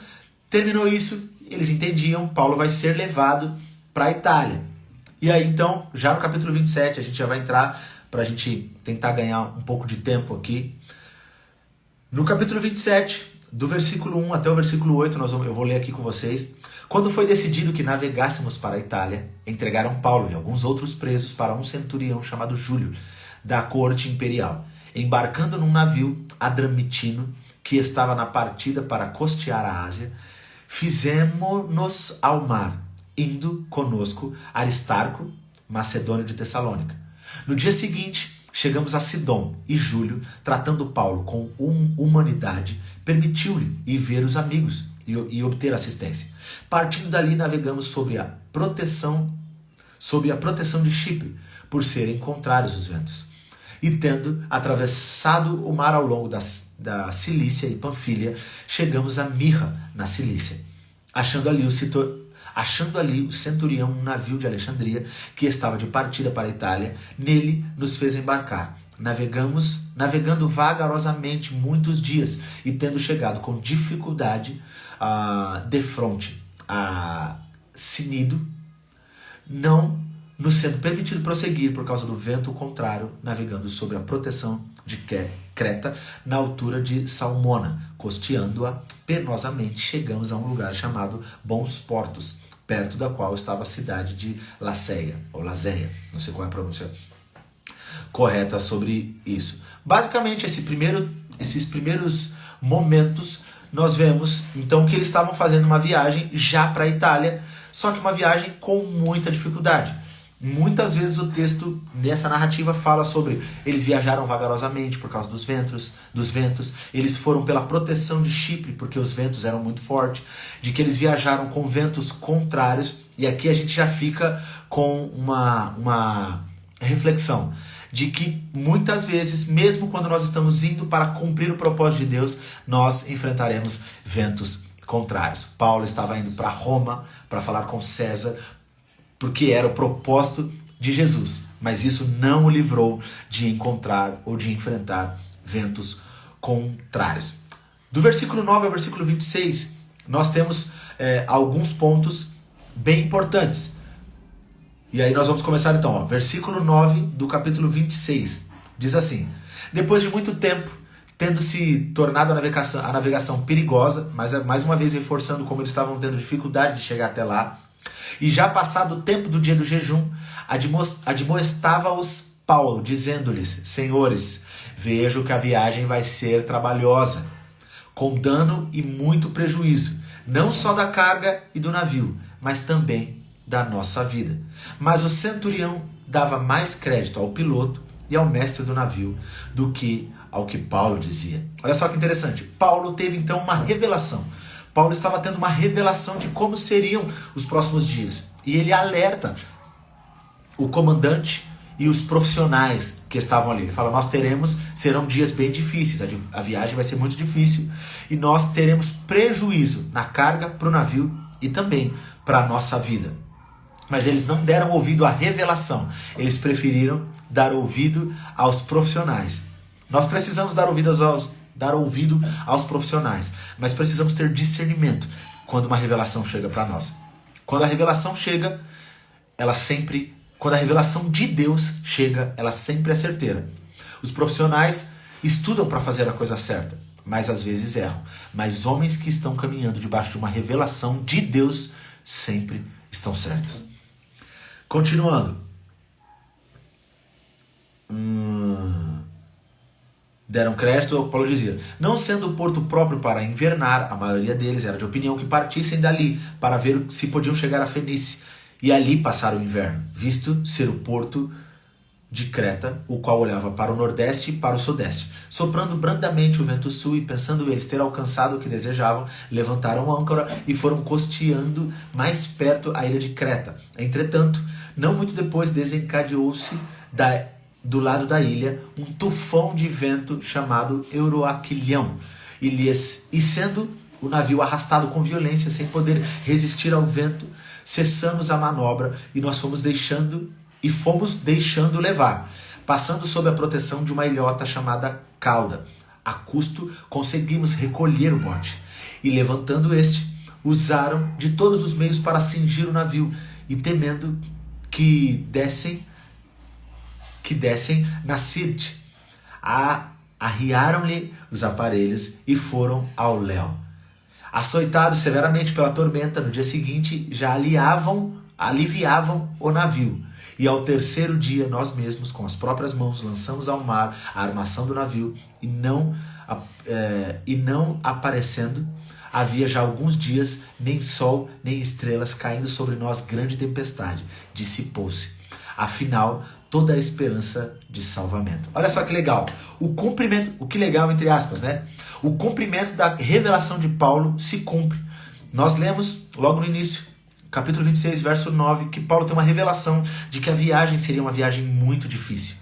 terminou isso, eles entendiam, Paulo vai ser levado para a Itália. E aí então, já no capítulo 27, a gente já vai entrar para a gente tentar ganhar um pouco de tempo aqui. No capítulo 27, do versículo 1 até o versículo 8, eu vou ler aqui com vocês. Quando foi decidido que navegássemos para a Itália, entregaram Paulo e alguns outros presos para um centurião chamado Júlio, da corte imperial, embarcando num navio adramitino que estava na partida para costear a Ásia. Fizemo-nos ao mar, indo conosco Aristarco, macedônio de Tessalônica. No dia seguinte, chegamos a Sidom, e Júlio, tratando Paulo com humanidade, permitiu-lhe ir ver os amigos e obter assistência. Partindo dali, navegamos sob a proteção de Chipre, por serem contrários os ventos. E tendo atravessado o mar ao longo da Cilícia e Panfilha, chegamos a Mirra, na Cilícia. Achando ali o centurião um navio de Alexandria, que estava de partida para a Itália, nele nos fez embarcar. Navegando vagarosamente muitos dias, e tendo chegado com dificuldade de fronte a Cnido, não nos sendo permitido prosseguir por causa do vento contrário, navegando sobre a proteção de Creta, na altura de Salmona, costeando-a penosamente, chegamos a um lugar chamado Bons Portos, perto da qual estava a cidade de Laceia, ou Lazéia, não sei qual é a pronúncia correta sobre isso. Basicamente, esses primeiros momentos, nós vemos então que eles estavam fazendo uma viagem já para a Itália, só que uma viagem com muita dificuldade. Muitas vezes o texto nessa narrativa fala sobre eles viajaram vagarosamente por causa dos ventos, eles foram pela proteção de Chipre porque os ventos eram muito fortes, de que eles viajaram com ventos contrários, e aqui a gente já fica com uma reflexão de que muitas vezes, mesmo quando nós estamos indo para cumprir o propósito de Deus, nós enfrentaremos ventos contrários. Paulo estava indo para Roma para falar com César, porque era o propósito de Jesus, mas isso não o livrou de encontrar ou de enfrentar ventos contrários. Do versículo 9 ao versículo 26, nós temos alguns pontos bem importantes. E aí nós vamos começar então, versículo 9 do capítulo 26, diz assim: depois de muito tempo, tendo se tornado a navegação perigosa, mas mais uma vez reforçando como eles estavam tendo dificuldade de chegar até lá, E já passado o tempo do dia do jejum, admoestava-os Paulo, dizendo-lhes: Senhores, vejo que a viagem vai ser trabalhosa, com dano e muito prejuízo, não só da carga e do navio, mas também da nossa vida. Mas o centurião dava mais crédito ao piloto e ao mestre do navio do que ao que Paulo dizia. Olha só que interessante. Paulo teve então uma revelação. Paulo estava tendo uma revelação de como seriam os próximos dias. E ele alerta o comandante e os profissionais que estavam ali. Ele fala: serão dias bem difíceis, a viagem vai ser muito difícil e nós teremos prejuízo na carga para o navio e também para a nossa vida. Mas eles não deram ouvido à revelação, eles preferiram dar ouvido aos profissionais. Nós precisamos dar ouvido aos profissionais, mas precisamos ter discernimento quando uma revelação chega para nós. Quando a revelação chega, quando a revelação de Deus chega, ela sempre é certeira. Os profissionais estudam para fazer a coisa certa, mas às vezes erram. Mas homens que estão caminhando debaixo de uma revelação de Deus sempre estão certos. Continuando. Deram crédito, Paulo dizia: não sendo o porto próprio para invernar, a maioria deles era de opinião que partissem dali para ver se podiam chegar a Fenícia e ali passar o inverno, visto ser o porto de Creta, o qual olhava para o nordeste e para o sudeste. Soprando brandamente o vento sul e pensando eles ter alcançado o que desejavam, levantaram âncora e foram costeando mais perto a ilha de Creta. Entretanto, não muito depois desencadeou-se do lado da ilha um tufão de vento chamado Euroaquilhão, e sendo o navio arrastado com violência sem poder resistir ao vento, cessamos a manobra e fomos deixando levar, passando sob a proteção de uma ilhota chamada Cauda. A custo conseguimos recolher o bote e, levantando usaram de todos os meios para cingir o navio e, temendo que dessem na Sirte, arriaram-lhe os aparelhos e foram ao léu. Açoitados severamente pela tormenta, no dia seguinte já aliviavam o navio. E ao terceiro dia, nós mesmos, com as próprias mãos, lançamos ao mar a armação do navio, e não aparecendo, havia já alguns dias, nem sol, nem estrelas, caindo sobre nós grande tempestade. Dissipou-se, afinal, toda a esperança de salvamento. Olha só que legal. O que legal, entre aspas, né? O cumprimento da revelação de Paulo se cumpre. Nós lemos logo no início, capítulo 26, verso 9, que Paulo tem uma revelação de que a viagem seria uma viagem muito difícil.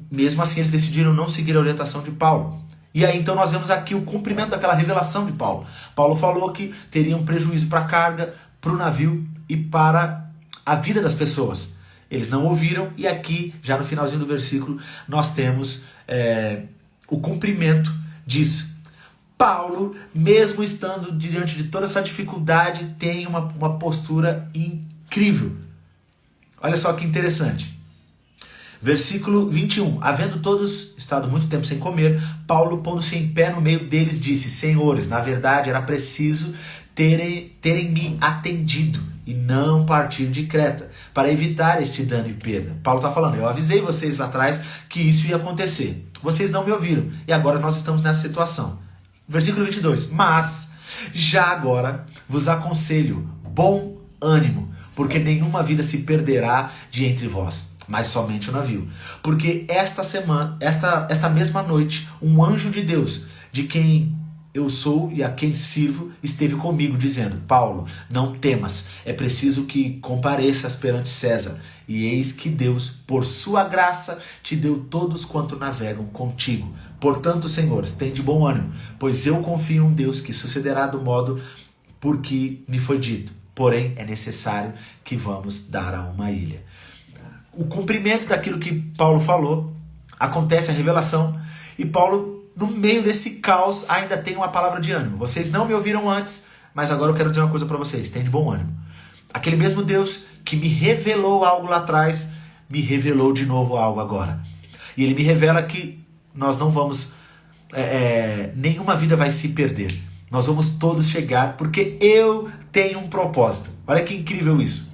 Mesmo assim, eles decidiram não seguir a orientação de Paulo. E aí, então, nós vemos aqui o cumprimento daquela revelação de Paulo. Paulo falou que teria um prejuízo para a carga, para o navio e para a vida das pessoas. Eles não ouviram, e aqui, já no finalzinho do versículo, nós temos o cumprimento disso. Paulo, mesmo estando diante de toda essa dificuldade, tem uma postura incrível. Olha só que interessante. Versículo 21. Havendo todos estado muito tempo sem comer, Paulo, pondo-se em pé no meio deles, disse: Senhores, na verdade era preciso terem me atendido e não partir de Creta, para evitar este dano e perda. Paulo está falando: eu avisei vocês lá atrás que isso ia acontecer. Vocês não me ouviram, e agora nós estamos nessa situação. Versículo 22. Mas, já agora, vos aconselho, bom ânimo, porque nenhuma vida se perderá de entre vós, mas somente o navio. Porque esta mesma noite, um anjo de Deus, de quem eu sou e a quem sirvo, esteve comigo, dizendo: Paulo, não temas, é preciso que compareças perante César. E eis que Deus, por sua graça, te deu todos quanto navegam contigo. Portanto, senhores, tende bom ânimo, pois eu confio em um Deus que sucederá do modo por que me foi dito. Porém, é necessário que vamos dar a uma ilha. O cumprimento daquilo que Paulo falou, acontece a revelação, e Paulo, no meio desse caos, ainda tem uma palavra de ânimo. Vocês não me ouviram antes, mas agora eu quero dizer uma coisa para vocês: tende bom ânimo. Aquele mesmo Deus que me revelou algo lá atrás, me revelou de novo algo agora. E ele me revela que nós não vamos, nenhuma vida vai se perder. Nós vamos todos chegar porque eu tenho um propósito. Olha que incrível isso.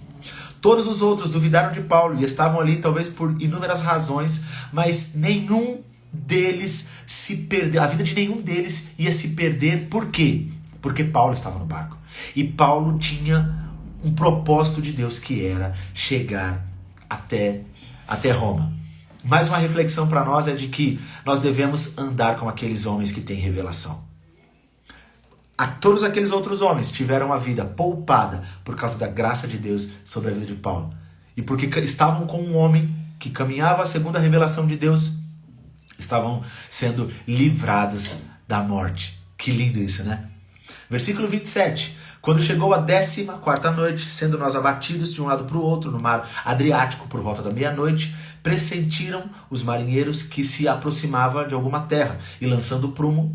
Todos os outros duvidaram de Paulo e estavam ali talvez por inúmeras razões, mas nenhum deles se perdeu. A vida de nenhum deles ia se perder. Por quê? Porque Paulo estava no barco. E Paulo tinha um propósito de Deus que era chegar até Roma. Mais uma reflexão para nós é de que nós devemos andar com aqueles homens que têm revelação. Todos aqueles outros homens tiveram a vida poupada por causa da graça de Deus sobre a vida de Paulo. E porque estavam com um homem que caminhava segundo a revelação de Deus, estavam sendo livrados da morte. Que lindo isso, né? Versículo 27. Quando chegou a 14ª noite, sendo nós abatidos de um lado para o outro no mar Adriático por volta da meia-noite, pressentiram os marinheiros que se aproximava de alguma terra, e lançando o prumo,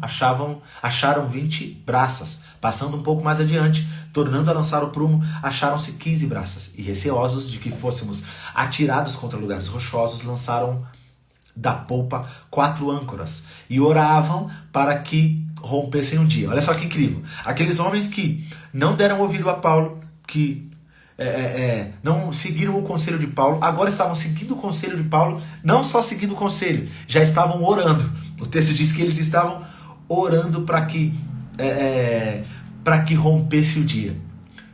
acharam 20 braças. Passando um pouco mais adiante, tornando a lançar o prumo, acharam-se 15 braças, e receosos de que fôssemos atirados contra lugares rochosos, lançaram da polpa 4 âncoras, e oravam para que rompessem o dia. Olha só que incrível. Aqueles homens que não deram ouvido a Paulo, que não seguiram o conselho de Paulo, agora estavam seguindo o conselho de Paulo, não só seguindo o conselho, já estavam orando. O texto diz que eles estavam orando para que rompesse o dia.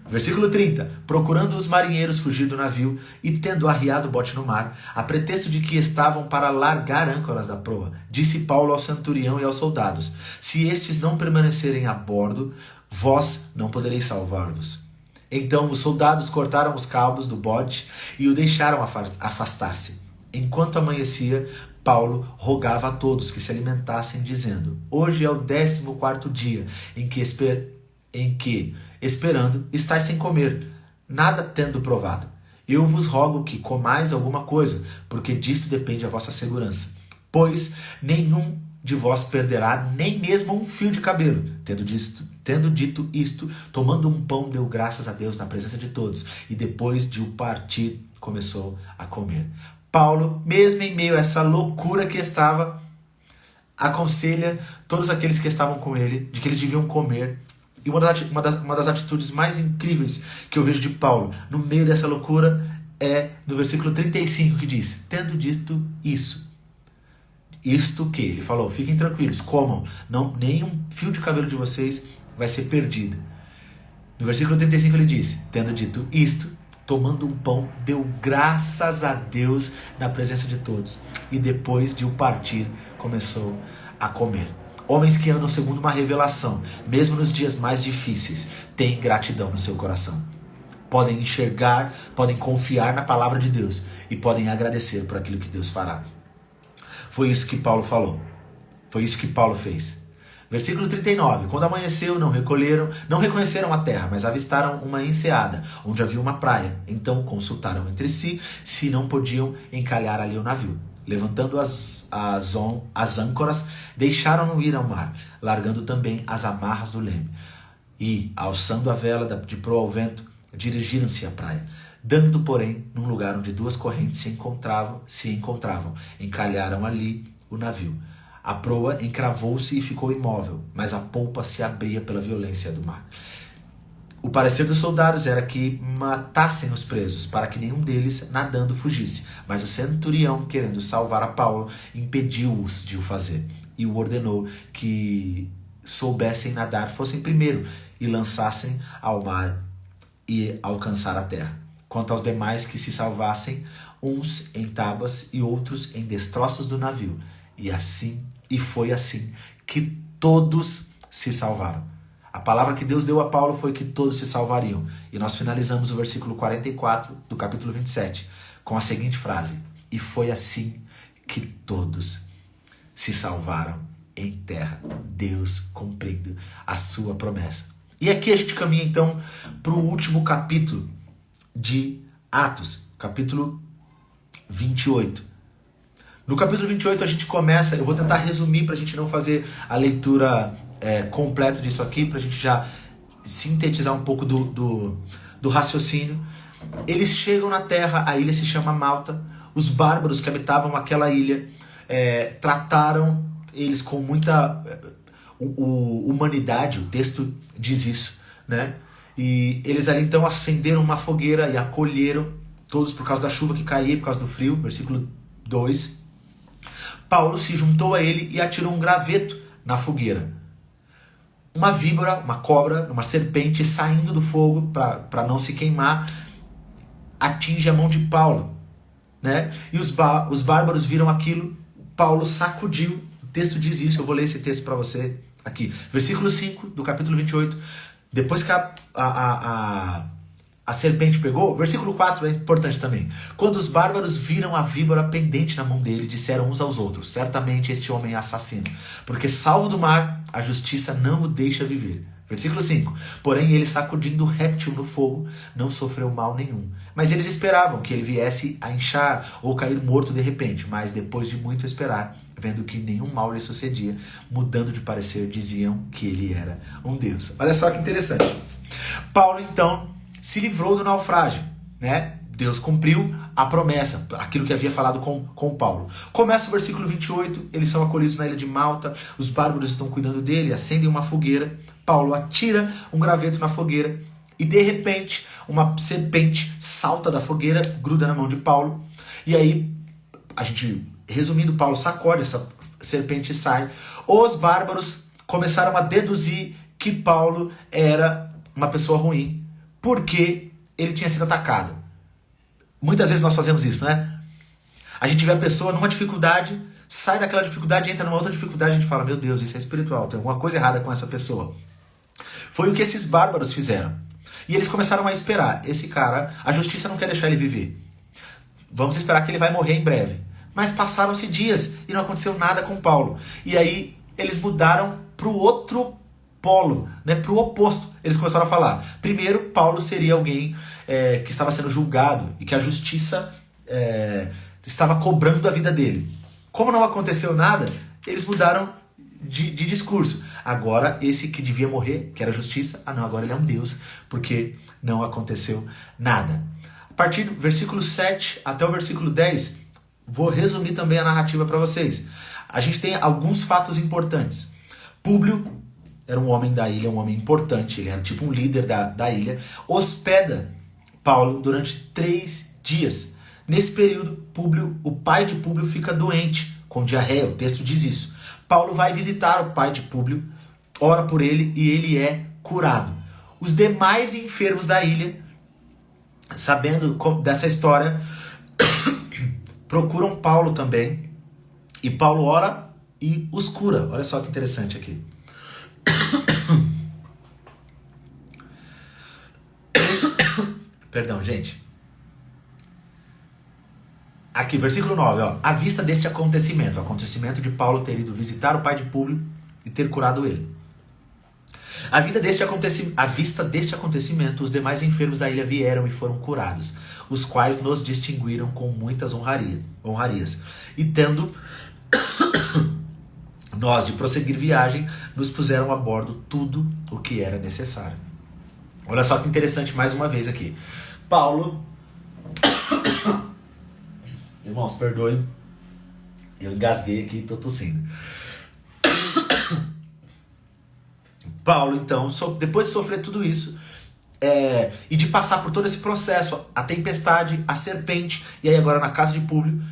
Versículo 30. Procurando os marinheiros fugir do navio e tendo arriado o bote no mar, a pretexto de que estavam para largar âncoras da proa, disse Paulo ao centurião e aos soldados: se estes não permanecerem a bordo, vós não podereis salvar-vos. Então os soldados cortaram os cabos do bote e o deixaram afastar-se. Enquanto amanhecia, Paulo rogava a todos que se alimentassem, dizendo: hoje é o 14º dia em que esperando, estáis sem comer, nada tendo provado. Eu vos rogo que comais alguma coisa, porque disto depende a vossa segurança. Pois nenhum de vós perderá nem mesmo um fio de cabelo. Tendo dito isto, tomando um pão, deu graças a Deus na presença de todos, e depois de o partir, começou a comer. Paulo, mesmo em meio a essa loucura que estava, aconselha todos aqueles que estavam com ele de que eles deviam comer. E uma das atitudes mais incríveis que eu vejo de Paulo no meio dessa loucura é no versículo 35, que diz: tendo dito isso. Isto que? Ele falou: fiquem tranquilos, comam, nenhum fio de cabelo de vocês vai ser perdido. No versículo 35 ele diz: tendo dito isto, tomando um pão, deu graças a Deus na presença de todos. E depois de o partir, começou a comer. Homens que andam segundo uma revelação, mesmo nos dias mais difíceis, têm gratidão no seu coração. Podem enxergar, podem confiar na palavra de Deus e podem agradecer por aquilo que Deus fará. Foi isso que Paulo falou. Foi isso que Paulo fez. Versículo 39. Quando amanheceu, não reconheceram a terra, mas avistaram uma enseada, onde havia uma praia. Então consultaram entre si se não podiam encalhar ali o navio. Levantando as âncoras, deixaram-no ir ao mar, largando também as amarras do leme. E, alçando a vela de proa ao vento, dirigiram-se à praia. Dando, porém, num lugar onde 2 correntes se encontravam, encalharam ali o navio. A proa encravou-se e ficou imóvel, mas a polpa se abria pela violência do mar. O parecer dos soldados era que matassem os presos, para que nenhum deles nadando fugisse. Mas o centurião, querendo salvar a Paulo, impediu-os de o fazer, e o ordenou que soubessem nadar fossem primeiro e lançassem ao mar e alcançar a terra. Quanto aos demais, que se salvassem, uns em tábuas e outros em destroços do navio. E foi assim que todos se salvaram. A palavra que Deus deu a Paulo foi que todos se salvariam. E nós finalizamos o versículo 44 do capítulo 27 com a seguinte frase: e foi assim que todos se salvaram em terra. Deus cumprindo a sua promessa. E aqui a gente caminha então para o último capítulo de Atos, capítulo 28. No capítulo 28 a gente começa, eu vou tentar resumir para a gente não fazer a leitura completa disso aqui, para a gente já sintetizar um pouco do raciocínio. Eles chegam na terra, a ilha se chama Malta. Os bárbaros que habitavam aquela ilha trataram eles com humanidade, o texto diz isso, né? E eles ali então acenderam uma fogueira e acolheram todos por causa da chuva que caía, por causa do frio, versículo 2. Paulo se juntou a ele e atirou um graveto na fogueira. Uma víbora, uma cobra, uma serpente saindo do fogo para não se queimar, atinge a mão de Paulo, né? E os bárbaros viram aquilo, Paulo sacudiu, o texto diz isso, eu vou ler esse texto para você aqui. Versículo 5 do capítulo 28, depois que a serpente pegou, versículo 4 é importante também. Quando os bárbaros viram a víbora pendente na mão dele, disseram uns aos outros: certamente este homem é assassino, porque salvo do mar, a justiça não o deixa viver. Versículo 5. Porém ele, sacudindo o réptil no fogo, não sofreu mal nenhum. Mas eles esperavam que ele viesse a inchar ou cair morto de repente. Mas depois de muito esperar, vendo que nenhum mal lhe sucedia, mudando de parecer, diziam que ele era um deus. Olha só que interessante. Paulo então se livrou do naufrágio, né? Deus cumpriu a promessa, aquilo que havia falado com Paulo. Começa o versículo 28, eles são acolhidos na ilha de Malta, os bárbaros estão cuidando dele, acendem uma fogueira, Paulo atira um graveto na fogueira e de repente uma serpente salta da fogueira, gruda na mão de Paulo, e aí, resumindo, Paulo sacode, essa serpente sai. Os bárbaros começaram a deduzir que Paulo era uma pessoa ruim, porque ele tinha sido atacado. Muitas vezes nós fazemos isso, né? A gente vê a pessoa numa dificuldade, sai daquela dificuldade, entra numa outra dificuldade, a gente fala: meu Deus, isso é espiritual, tem alguma coisa errada com essa pessoa. Foi o que esses bárbaros fizeram. E eles começaram a esperar. Esse cara, a justiça não quer deixar ele viver. Vamos esperar que ele vai morrer em breve. Mas passaram-se dias e não aconteceu nada com Paulo. E aí eles mudaram para o outro polo, né, para o oposto. Eles começaram a falar: primeiro, Paulo seria alguém que estava sendo julgado e que a justiça estava cobrando a vida dele. Como não aconteceu nada, eles mudaram de discurso. Agora, esse que devia morrer, que era a justiça, agora ele é um Deus, porque não aconteceu nada. A partir do versículo 7 até o versículo 10, vou resumir também a narrativa para vocês. A gente tem alguns fatos importantes. Públio era um homem da ilha, um homem importante, ele era tipo um líder da ilha, hospeda Paulo durante 3 dias. Nesse período, Públio, o pai de Públio, fica doente, com diarreia, o texto diz isso. Paulo vai visitar o pai de Públio, ora por ele e ele é curado. Os demais enfermos da ilha, sabendo dessa história, procuram Paulo também, e Paulo ora e os cura. Olha só que interessante aqui. Perdão, gente. Aqui, versículo 9, ó. À vista deste acontecimento, o acontecimento de Paulo ter ido visitar o pai de Públio e ter curado ele. À vista deste acontecimento, os demais enfermos da ilha vieram e foram curados, os quais nos distinguiram com muitas honrarias. E tendo nós de prosseguir viagem, nos puseram a bordo tudo o que era necessário. Olha só que interessante mais uma vez aqui. Paulo... Irmãos, perdoem, eu engasguei aqui e estou tossindo. Paulo, então, depois de sofrer tudo isso, e de passar por todo esse processo, a tempestade, a serpente, e aí agora na casa de Públio,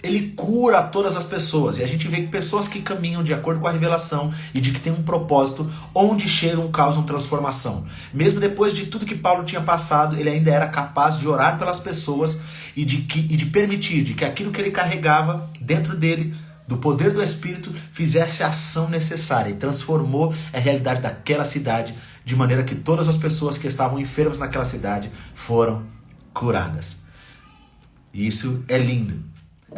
ele cura todas as pessoas. E a gente vê que pessoas que caminham de acordo com a revelação e de que tem um propósito, onde chegam causam transformação. Mesmo depois de tudo que Paulo tinha passado, ele ainda era capaz de orar pelas pessoas e de permitir de que aquilo que ele carregava dentro dele, do poder do Espírito, fizesse a ação necessária e transformou a realidade daquela cidade, de maneira que todas as pessoas que estavam enfermas naquela cidade foram curadas. E isso é lindo.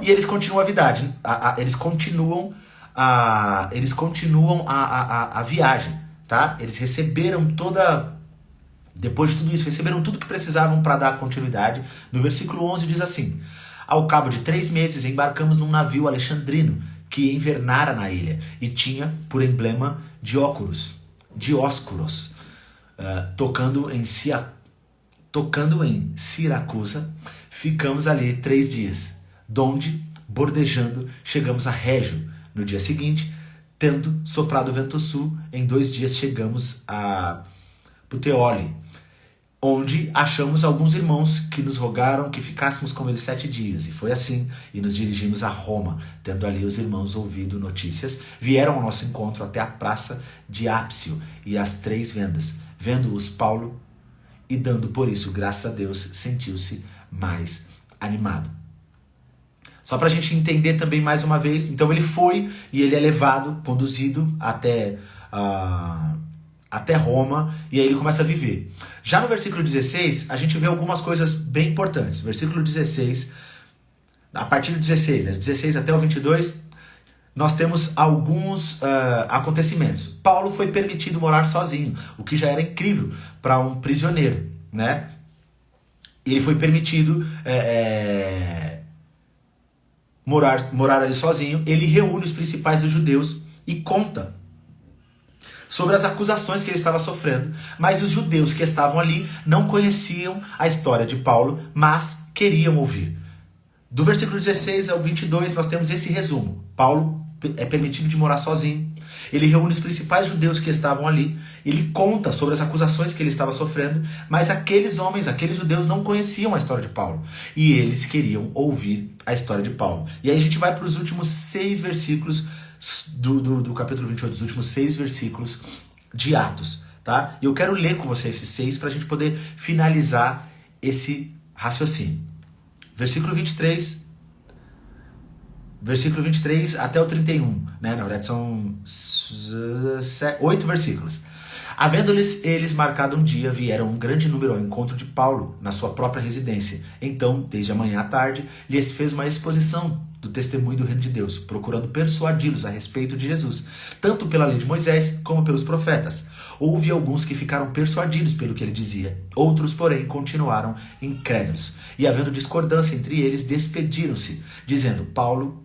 E eles continuam a viagem, eles continuam a viagem, tá? Eles receberam depois de tudo isso, receberam tudo que precisavam para dar continuidade. No versículo 11 diz assim: ao cabo de 3 meses embarcamos num navio alexandrino que invernara na ilha e tinha por emblema Dióscuros, tocando em Siracusa. Ficamos ali 3 dias, donde, bordejando, chegamos a Régio. No dia seguinte, tendo soprado o vento sul, em 2 dias chegamos a Puteoli, onde achamos alguns irmãos que nos rogaram que ficássemos com eles 7 dias. E foi assim, e nos dirigimos a Roma, tendo ali os irmãos ouvido notícias, vieram ao nosso encontro até a praça de Ápsio e as 3 vendas. Vendo-os Paulo, e dando por isso graças a Deus, sentiu-se mais animado. Só para a gente entender também mais uma vez, então ele foi e ele é levado, conduzido até Roma, e aí ele começa a viver. Já no versículo 16, a gente vê algumas coisas bem importantes. Versículo 16, a partir do 16, né, 16 até o 22, nós temos alguns acontecimentos. Paulo foi permitido morar sozinho, o que já era incrível para um prisioneiro, né? Ele foi permitido morar ali sozinho. Ele reúne os principais dos judeus e conta sobre as acusações que ele estava sofrendo, mas os judeus que estavam ali não conheciam a história de Paulo, mas queriam ouvir. Do versículo 16 ao 22 nós temos esse resumo. Paulo é permitido de morar sozinho, ele reúne os principais judeus que estavam ali, ele conta sobre as acusações que ele estava sofrendo, mas aqueles judeus não conheciam a história de Paulo, e eles queriam ouvir a história de Paulo. E aí a gente vai para os últimos 6 versículos do capítulo 28, os últimos 6 versículos de Atos, tá? E eu quero ler com você esses 6 para a gente poder finalizar esse raciocínio. Versículo 23 até o 31, né? Na verdade são 8 versículos. Havendo-lhes eles marcado um dia, vieram um grande número ao encontro de Paulo na sua própria residência. Então, desde a manhã à tarde, lhes fez uma exposição do testemunho do reino de Deus, procurando persuadi-los a respeito de Jesus, tanto pela lei de Moisés como pelos profetas. Houve alguns que ficaram persuadidos pelo que ele dizia, outros, porém, continuaram incrédulos. E havendo discordância entre eles, despediram-se, dizendo Paulo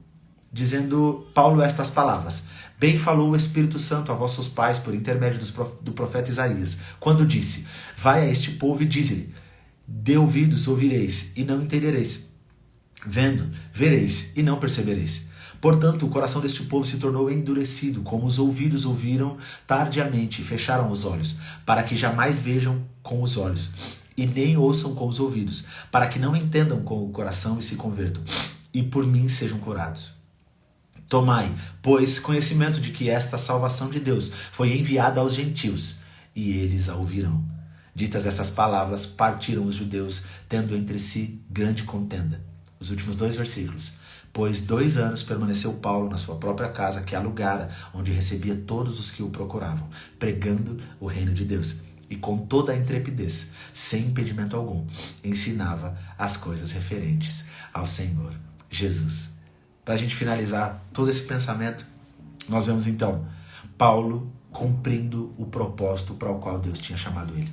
estas palavras: Bem falou o Espírito Santo a vossos pais por intermédio do profeta Isaías, quando disse: Vai a este povo e dize-lhe: De ouvidos ouvireis e não entendereis, vendo, vereis e não percebereis. Portanto, o coração deste povo se tornou endurecido, como os ouvidos ouviram tardiamente e fecharam os olhos, para que jamais vejam com os olhos, e nem ouçam com os ouvidos, para que não entendam com o coração e se convertam, e por mim sejam curados. Tomai, pois, conhecimento de que esta salvação de Deus foi enviada aos gentios, e eles a ouvirão. Ditas essas palavras, partiram os judeus, tendo entre si grande contenda. Os últimos 2 versículos. Pois 2 anos permaneceu Paulo na sua própria casa, que alugara, onde recebia todos os que o procuravam, pregando o reino de Deus. E com toda a intrepidez, sem impedimento algum, ensinava as coisas referentes ao Senhor Jesus. Para a gente finalizar todo esse pensamento, nós vemos então Paulo cumprindo o propósito para o qual Deus tinha chamado ele.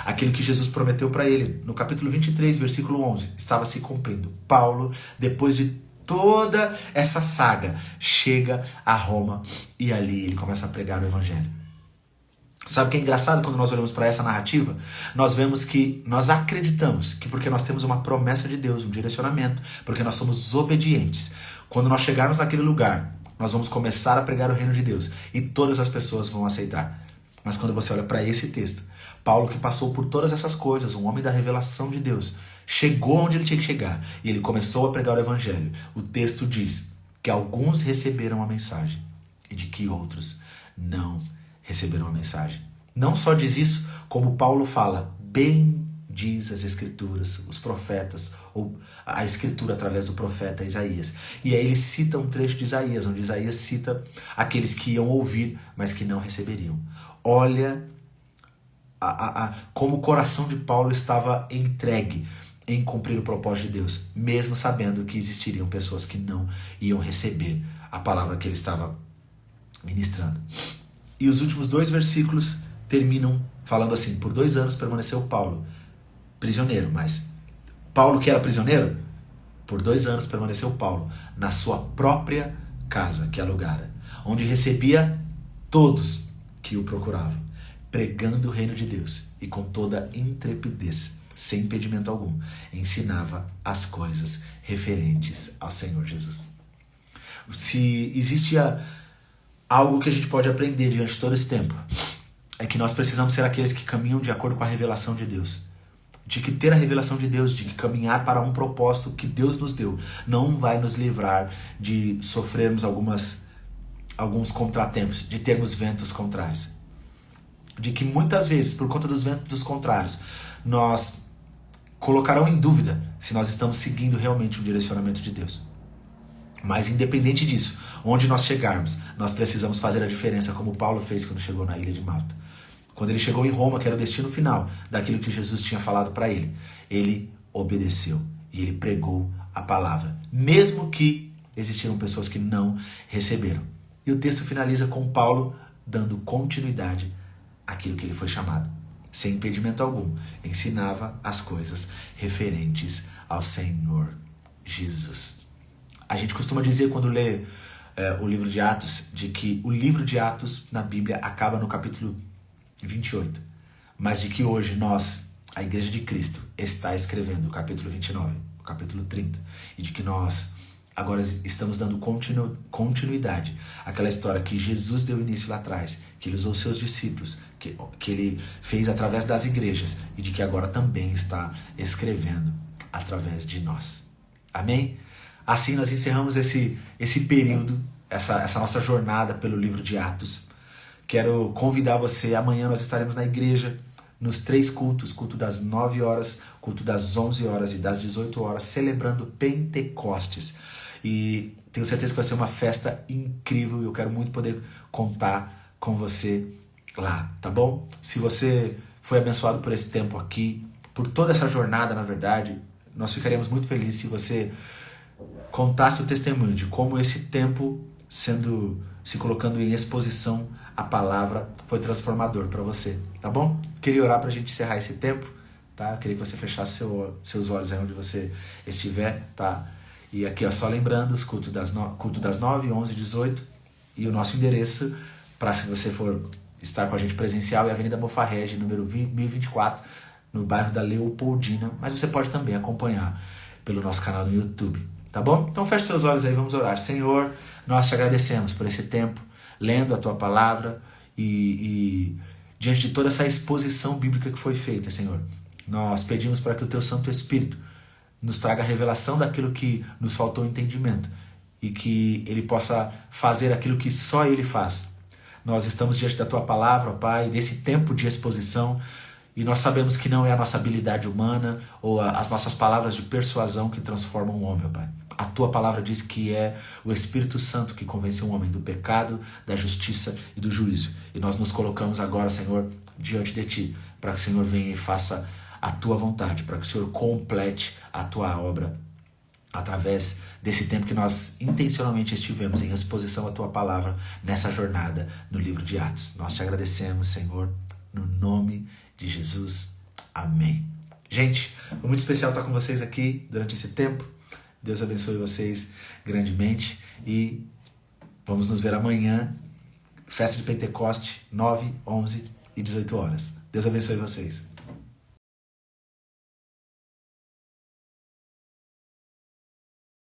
Aquilo que Jesus prometeu para ele, no capítulo 23, versículo 11, estava se cumprindo. Paulo, depois de toda essa saga, chega a Roma e ali ele começa a pregar o evangelho. Sabe o que é engraçado quando nós olhamos para essa narrativa? Nós vemos que nós acreditamos que porque nós temos uma promessa de Deus, um direcionamento, porque nós somos obedientes, quando nós chegarmos naquele lugar, nós vamos começar a pregar o reino de Deus e todas as pessoas vão aceitar. Mas quando você olha para esse texto, Paulo, que passou por todas essas coisas, um homem da revelação de Deus, chegou onde ele tinha que chegar e ele começou a pregar o evangelho. O texto diz que alguns receberam a mensagem e de que outros não receberam a mensagem. Não só diz isso, como Paulo fala: bem diz as escrituras, os profetas, ou a escritura através do profeta Isaías. E aí ele cita um trecho de Isaías, onde Isaías cita aqueles que iam ouvir, mas que não receberiam. Olha como o coração de Paulo estava entregue em cumprir o propósito de Deus, mesmo sabendo que existiriam pessoas que não iam receber a palavra que ele estava ministrando. E os últimos 2 versículos terminam falando assim: por 2 anos permaneceu Paulo, prisioneiro, mas Paulo que era prisioneiro, por 2 anos permaneceu Paulo na sua própria casa que alugara, onde recebia todos que o procuravam, pregando o reino de Deus e com toda intrepidez, sem impedimento algum, ensinava as coisas referentes ao Senhor Jesus. Se existia algo que a gente pode aprender diante de todo esse tempo é que nós precisamos ser aqueles que caminham de acordo com a revelação de Deus. De que ter a revelação de Deus, de que caminhar para um propósito que Deus nos deu, não vai nos livrar de sofrermos alguns contratempos, de termos ventos contrários. De que muitas vezes, por conta dos ventos contrários, nós colocarão em dúvida se nós estamos seguindo realmente o direcionamento de Deus. Mas independente disso, onde nós chegarmos, nós precisamos fazer a diferença, como Paulo fez quando chegou na ilha de Malta. Quando ele chegou em Roma, que era o destino final daquilo que Jesus tinha falado para ele, ele obedeceu e ele pregou a palavra, mesmo que existiram pessoas que não receberam. E o texto finaliza com Paulo dando continuidade àquilo que ele foi chamado. Sem impedimento algum, ensinava as coisas referentes ao Senhor Jesus. A gente costuma dizer quando lê o livro de Atos, de que o livro de Atos na Bíblia acaba no capítulo 28, mas de que hoje nós, a Igreja de Cristo, está escrevendo o capítulo 29, o capítulo 30, e de que nós agora estamos dando continuidade àquela história que Jesus deu início lá atrás, que ele usou seus discípulos, que ele fez através das igrejas, e de que agora também está escrevendo através de nós. Amém? Assim nós encerramos esse período, essa nossa jornada pelo livro de Atos. Quero convidar você, amanhã nós estaremos na igreja, nos 3 cultos, culto das 9 horas, culto das 11 horas e das 18 horas, celebrando Pentecostes. E tenho certeza que vai ser uma festa incrível e eu quero muito poder contar com você lá, tá bom? Se você foi abençoado por esse tempo aqui, por toda essa jornada, na verdade, nós ficaríamos muito felizes se você contasse o testemunho de como esse tempo se colocando em exposição à palavra foi transformador para você, tá bom? Queria orar para a gente encerrar esse tempo, tá? Eu queria que você fechasse seus olhos aí onde você estiver, tá? E aqui, ó, só lembrando, os cultos das 9, 11, 18 e o nosso endereço para se você for estar com a gente presencial é a Avenida Mofarrege, número 1024, no bairro da Leopoldina, mas você pode também acompanhar pelo nosso canal no YouTube, tá bom? Então feche seus olhos aí, vamos orar. Senhor, nós te agradecemos por esse tempo, lendo a tua palavra e diante de toda essa exposição bíblica que foi feita, Senhor, nós pedimos para que o teu Santo Espírito nos traga a revelação daquilo que nos faltou entendimento e que ele possa fazer aquilo que só ele faz. Nós estamos diante da tua palavra, ó Pai, desse tempo de exposição, e nós sabemos que não é a nossa habilidade humana ou as nossas palavras de persuasão que transformam o homem, ó Pai. A tua palavra diz que é o Espírito Santo que convence o homem do pecado, da justiça e do juízo. E nós nos colocamos agora, Senhor, diante de ti, para que o Senhor venha e faça a tua vontade, para que o Senhor complete a tua obra através desse tempo que nós intencionalmente estivemos em exposição à tua palavra nessa jornada no livro de Atos. Nós te agradecemos, Senhor, no nome de Jesus. Amém. Gente, foi muito especial estar com vocês aqui durante esse tempo. Deus abençoe vocês grandemente e vamos nos ver amanhã, festa de Pentecoste, 9, 11 e 18 horas. Deus abençoe vocês.